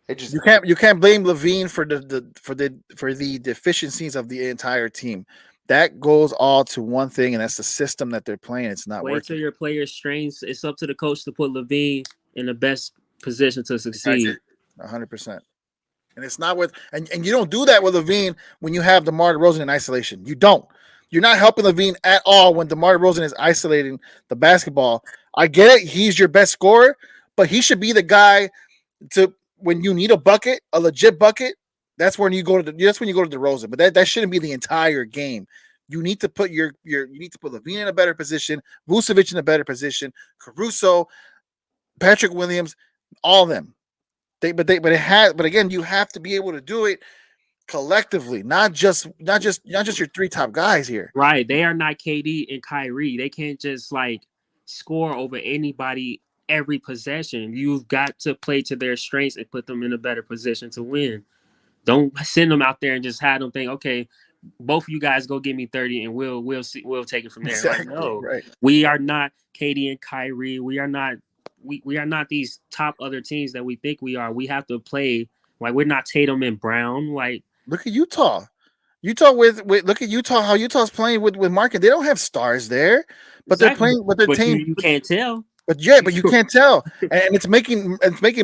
It just You can't blame Levine for the deficiencies of the entire team. That goes all to one thing, and that's the system that they're playing. It's not Wait till working. your players' strengths. It's up to the coach to put Levine in the best position to Exactly. succeed. 100%. And it's not with and you don't do that with Levine when you have DeMar DeRozan in isolation. You don't. You're not helping Levine at all when DeMar DeRozan is isolating the basketball. I get it. He's your best scorer, but he should be the guy to when you need a bucket, a legit bucket. That's when you go to DeRozan. But that shouldn't be the entire game. You need to put you need to put Levine in a better position, Vucevic in a better position, Caruso, Patrick Williams, all of them. But again, you have to be able to do it collectively, not just your three top guys here. Right. They are not KD and Kyrie. They can't just like score over anybody every possession. You've got to play to their strengths and put them in a better position to win. Don't send them out there and just have them think, okay, both of you guys go give me 30 and we'll take it from there. Like, Exactly. no, Right. we are not KD and Kyrie. We are not these top other teams that we think we are. We have to play like we're not Tatum and Brown. Like, Look at Utah. Utah with look at Utah, how Utah's playing with Market. They don't have stars there, but they're exactly. playing with their But team. you can't tell. But you can't tell, and it's making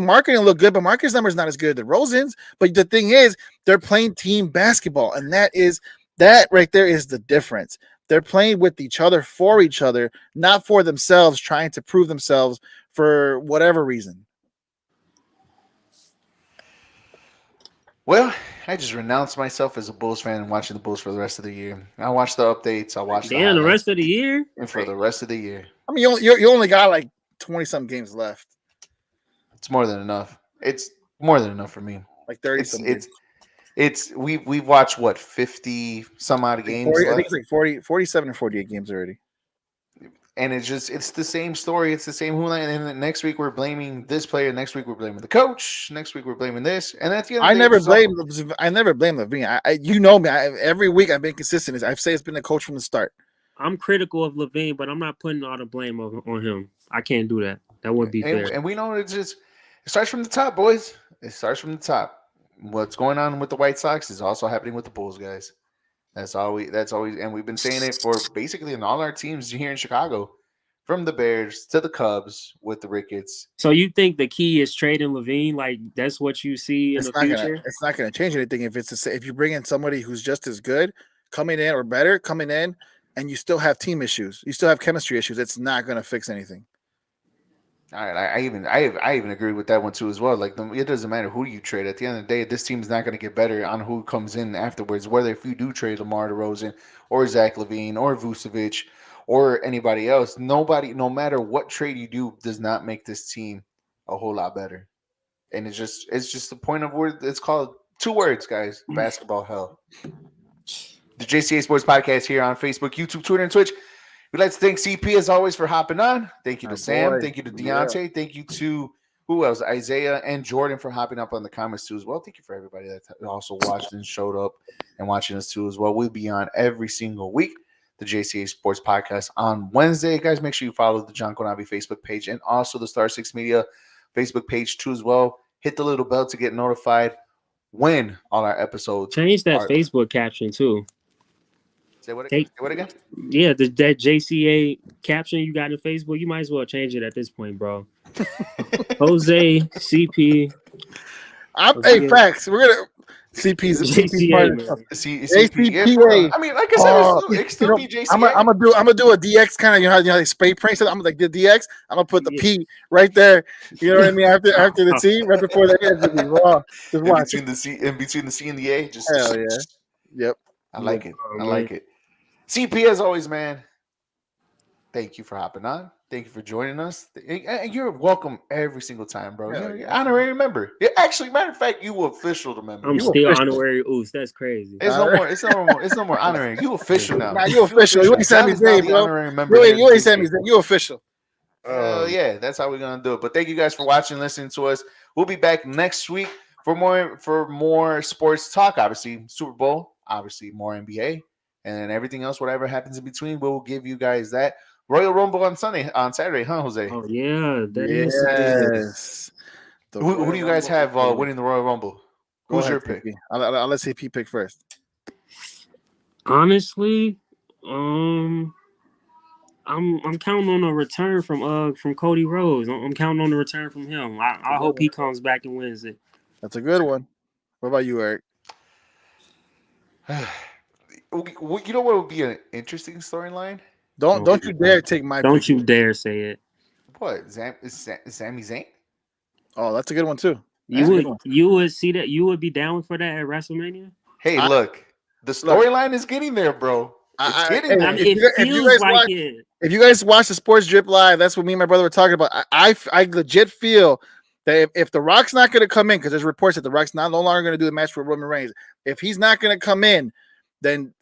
marketing look good. But Marcus numbers not as good as Rosen's. But the thing is, they're playing team basketball, and that right there is the difference. They're playing with each other for each other, not for themselves, trying to prove themselves for whatever reason. well, I just renounced myself as a Bulls fan and watching the Bulls for the rest of the year. I watch the updates. I watch the Damn, the highlights, rest of the year. and for the rest of the year, I mean, you only got like 20-some games left, it's more than enough. It's more than enough for me. like 30 It's some it's games. it's we've watched what 50 some odd Like games 40, I think left, it's like 40, 47 or 48 games already. and it's the same story. It's the same hula. And then next week we're blaming this player. Next week we're blaming the coach. Next week we're blaming this. And at the end of I the day, never blame Levine. You know me. Every week I've been consistent. I've said it's been the coach from the start. I'm critical of Levine, but I'm not putting all the blame on him. I can't do that. That wouldn't be fair. and we know it starts from the top, boys. It starts from the top. What's going on with the White Sox is also happening with the Bulls, guys. That's always, and we've been saying it for basically in all our teams here in Chicago, from the Bears to the Cubs with the Ricketts. So you think the key is trading Levine? Like that's what you see in the future? It's not gonna change anything if you bring in somebody who's just as good coming in or better coming in, and you still have team issues. You still have chemistry issues. It's not gonna fix anything. All right, I even agree with that one too as well. Like it doesn't matter who you trade. At the end of the day, this team's not going to get better on who comes in afterwards. Whether if you do trade Lamar DeRozan or Zach LaVine or Vucevic or anybody else, nobody, no matter what trade you do, does not make this team a whole lot better. And it's just the point of where it's called two words, guys: basketball hell. The JCA Sports Podcast here on Facebook, YouTube, Twitter, and Twitch. We'd like to thank CP as always for hopping on. Thank you to Sam. Boy. Thank you to Deontay. Yeah. Thank you to who else? Isaiah and Jordan for hopping up on the comments too as well. Thank you for everybody that also watched and showed up and watching us too as well. We'll be on every single week. The JCA Sports Podcast on Wednesday. Guys, make sure you follow the John Konabi Facebook page and also the Star 6 Media Facebook page too as well. Hit the little bell to get notified when all our episodes. Change that Facebook caption too. Say what again? Yeah, that JCA caption you got in Facebook, you might as well change it at this point, bro. Jose, CP. Hey, facts. We're gonna CP's JCA, man. CPA. I mean, like I said, it still be JCA. I'm gonna do a DX kind of you know how they spray paint. So I'm like the DX. I'm gonna put the P right there. You know what I mean? After the T, right before the N. Just raw. Just watch in between the C and the A. Just hell yeah. Yep. I like it. I like it. CP as always, man. thank you for hopping on. Thank you for joining us. And you're welcome every single time, bro. Hell You're yeah. honorary member. Yeah, actually, matter of fact, you official the member. I'm You still official. honorary Oos. That's crazy. It's no more. It's no more. It's no more honorary. You official now. Nah, you official. You ain't John Sami is now Zayn, the bro. honorary member. You here ain't this Sami year. Zayn. You official. Hell yeah, that's how we're gonna do it. But thank you guys for watching, listening to us. We'll be back next week for more sports talk. Obviously, Super Bowl. Obviously, more NBA, and then everything else, whatever happens in between, we'll give you guys that. Royal Rumble on Saturday, huh, Jose? Oh yeah, that is Sunday. Yes. The Who do you guys Royal have Rumble. winning the Royal Rumble? Go Who's ahead, your pick? CP. I'll let CP pick first. Honestly, I'm counting on a return from Cody Rhodes. I'm counting on the return from him. I hope he comes back and wins it. That's a good one. What about you, Eric? You know what would be an interesting storyline? Don't you dare take my Don't pick. you dare say it. What? Sami Zayn? Oh, that's a good one too. You would see that. You would be down for that at WrestleMania. Hey, I- look, the storyline is getting there, bro. It's getting hey, there. I mean, if it you feels guys like watch- it. If you guys watch the Sports Drip Live, that's what me and my brother were talking about. I legit feel that if The Rock's not going to come in, because there's reports that The Rock's no longer going to do the match with Roman Reigns. If he's not going to come in, then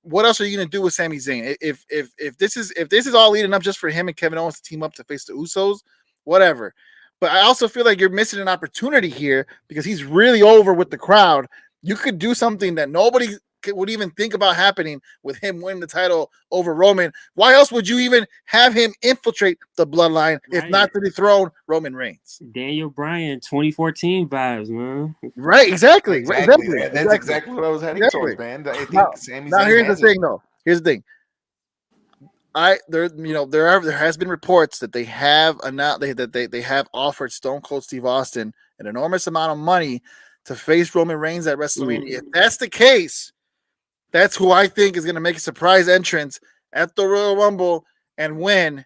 what else are you going to do with Sami Zayn? If this is all leading up just for him and Kevin Owens to team up to face the Usos, whatever. But I also feel like you're missing an opportunity here because he's really over with the crowd. You could do something that nobody would even think about happening with him winning the title over Roman. Why else would you even have him infiltrate the bloodline if Right. not to dethrone Roman Reigns? Daniel Bryan, 2014 vibes, man. Right, exactly. Exactly. Exactly. That's exactly what I was heading Exactly. towards, man. I think Now- Sami Now Zayn here's the has it. thing, though. Here's the thing. There has been reports that they have they have offered Stone Cold Steve Austin an enormous amount of money to face Roman Reigns at WrestleMania. If that's the case, that's who I think is going to make a surprise entrance at the Royal Rumble and win.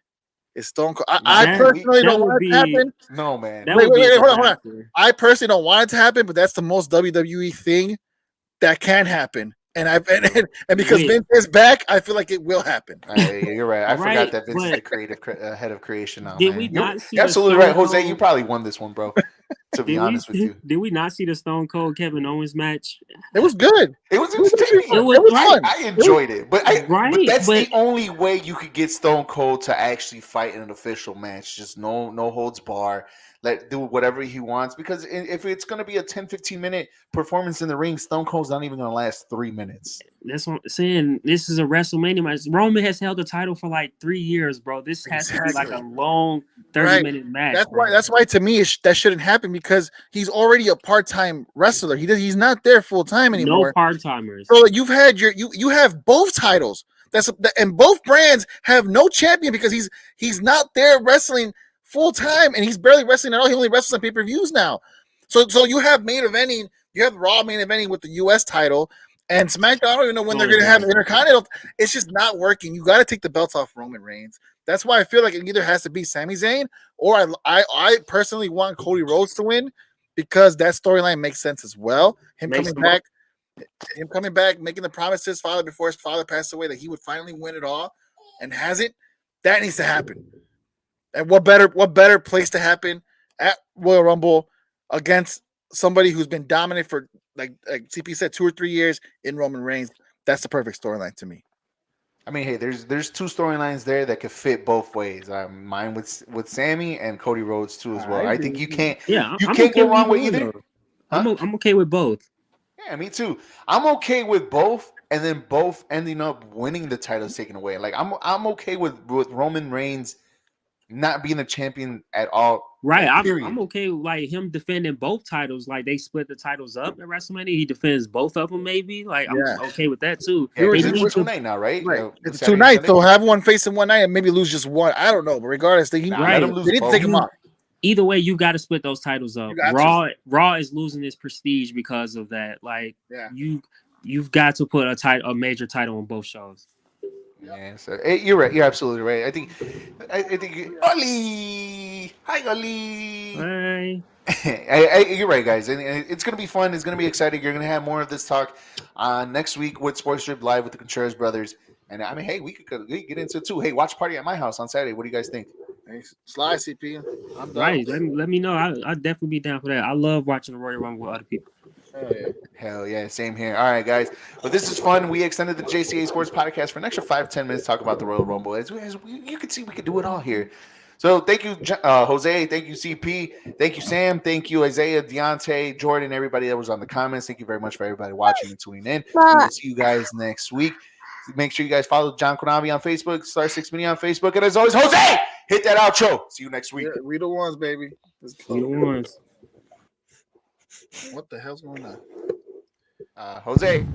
Is Stone Cold? I That- personally that don't would want it be- to happen. No, man. That Wait, would be a hold on. disaster. I personally don't want it to happen, but that's the most WWE thing that can happen. And because Wait. Vince is back, I feel like it will happen. You're right. I forgot Right, that Vince is but the creative head of creation now, did man. we You're not see you're the absolutely Stone right, Jose. Cold- You probably won this one, bro. To be honest with you, Did we not see the Stone Cold Kevin Owens match? It was good. it was It was entertaining. It was fun. I enjoyed it, but Right, that's but- the only way you could get Stone Cold to actually fight in an official match. Just no holds bar. Let do whatever he wants, because if it's going to be a 10-15 minute performance in the ring, Stone Cold's not even going to last 3 minutes. That's what I'm saying. This is a WrestleMania match. Roman has held the title for like 3 years, bro. This has to be like a long 30-minute match. That's bro. why. That's why to me that shouldn't happen because he's already a part-time wrestler. He's not there full-time anymore. No part timers. So you've had you have both titles. And both brands have no champion because he's not there wrestling full time and he's barely wrestling at all. He only wrestles on pay-per-views now. So you have main eventing, you have Raw main eventing with the US title and SmackDown. I don't even know when they're going to have Intercontinental. It's just not working. You got to take the belts off Roman Reigns. That's why I feel like it either has to be Sami Zayn or I personally want Cody Rhodes to win because that storyline makes sense as well. Him coming back, making the promise to his father before his father passed away that he would finally win it all and hasn't. That needs to happen. And what better place to happen at Royal Rumble against somebody who's been dominant for like CP said 2 or 3 years in Roman Reigns. That's the perfect storyline to me. I mean, hey, there's two storylines there that could fit both ways. Mine with Sammy and Cody Rhodes too as well. I think you can't Yeah, you I'm can't okay go wrong with either either. one, though. I'm okay with both. Yeah, me too. I'm okay with both, and then both ending up winning the titles taken away. Like I'm okay with Roman Reigns not being the champion at all. Right, like, period. I'm okay with like him defending both titles. Like they split the titles up at WrestleMania. He defends both of them, maybe. Like I'm okay with that too. Yeah, They it's need two to- night now, right? It's Saturday 2 nights, Sunday? so have one face in one night and maybe lose just one. I don't know, but regardless, they, Nah, Right. let him lose they need to both. take them off. Either way, you got to split those titles up. You got Raw is losing its prestige because of that. Like Yeah. you've got to put a major title on both shows. Yeah, so you're right. You're absolutely right. I think Oli, hi Oli. Right. You're right, guys, and it's gonna be fun. It's gonna be exciting. You're gonna have more of this talk next week with Sports Strip Live with the Contreras brothers. And I mean, hey, we could get into it too. Hey, watch party at my house on Saturday. What do you guys think? Hey, slide CP. I'm done. Right. Let me know. I'd definitely be down for that. I love watching the Royal Rumble with other people. Hell yeah, same here. All right, guys. Well, this is fun. We extended the Jca Sports podcast for an extra 5-10 minutes. Talk about the Royal Rumble. You can see, we could do it all here. So thank you, Jose. Thank you, CP. Thank you, Sam. Thank you, Isaiah, Deontay, Jordan, everybody that was on the comments. Thank you very much for everybody watching and tuning in. We will see you guys next week. Make sure you guys follow John Konavi on Facebook, Star 6 Mini on Facebook, and as always, Jose, hit that outro. See you next week. Yeah, we the ones, baby. Let's go. We the ones. What the hell's going on? Jose.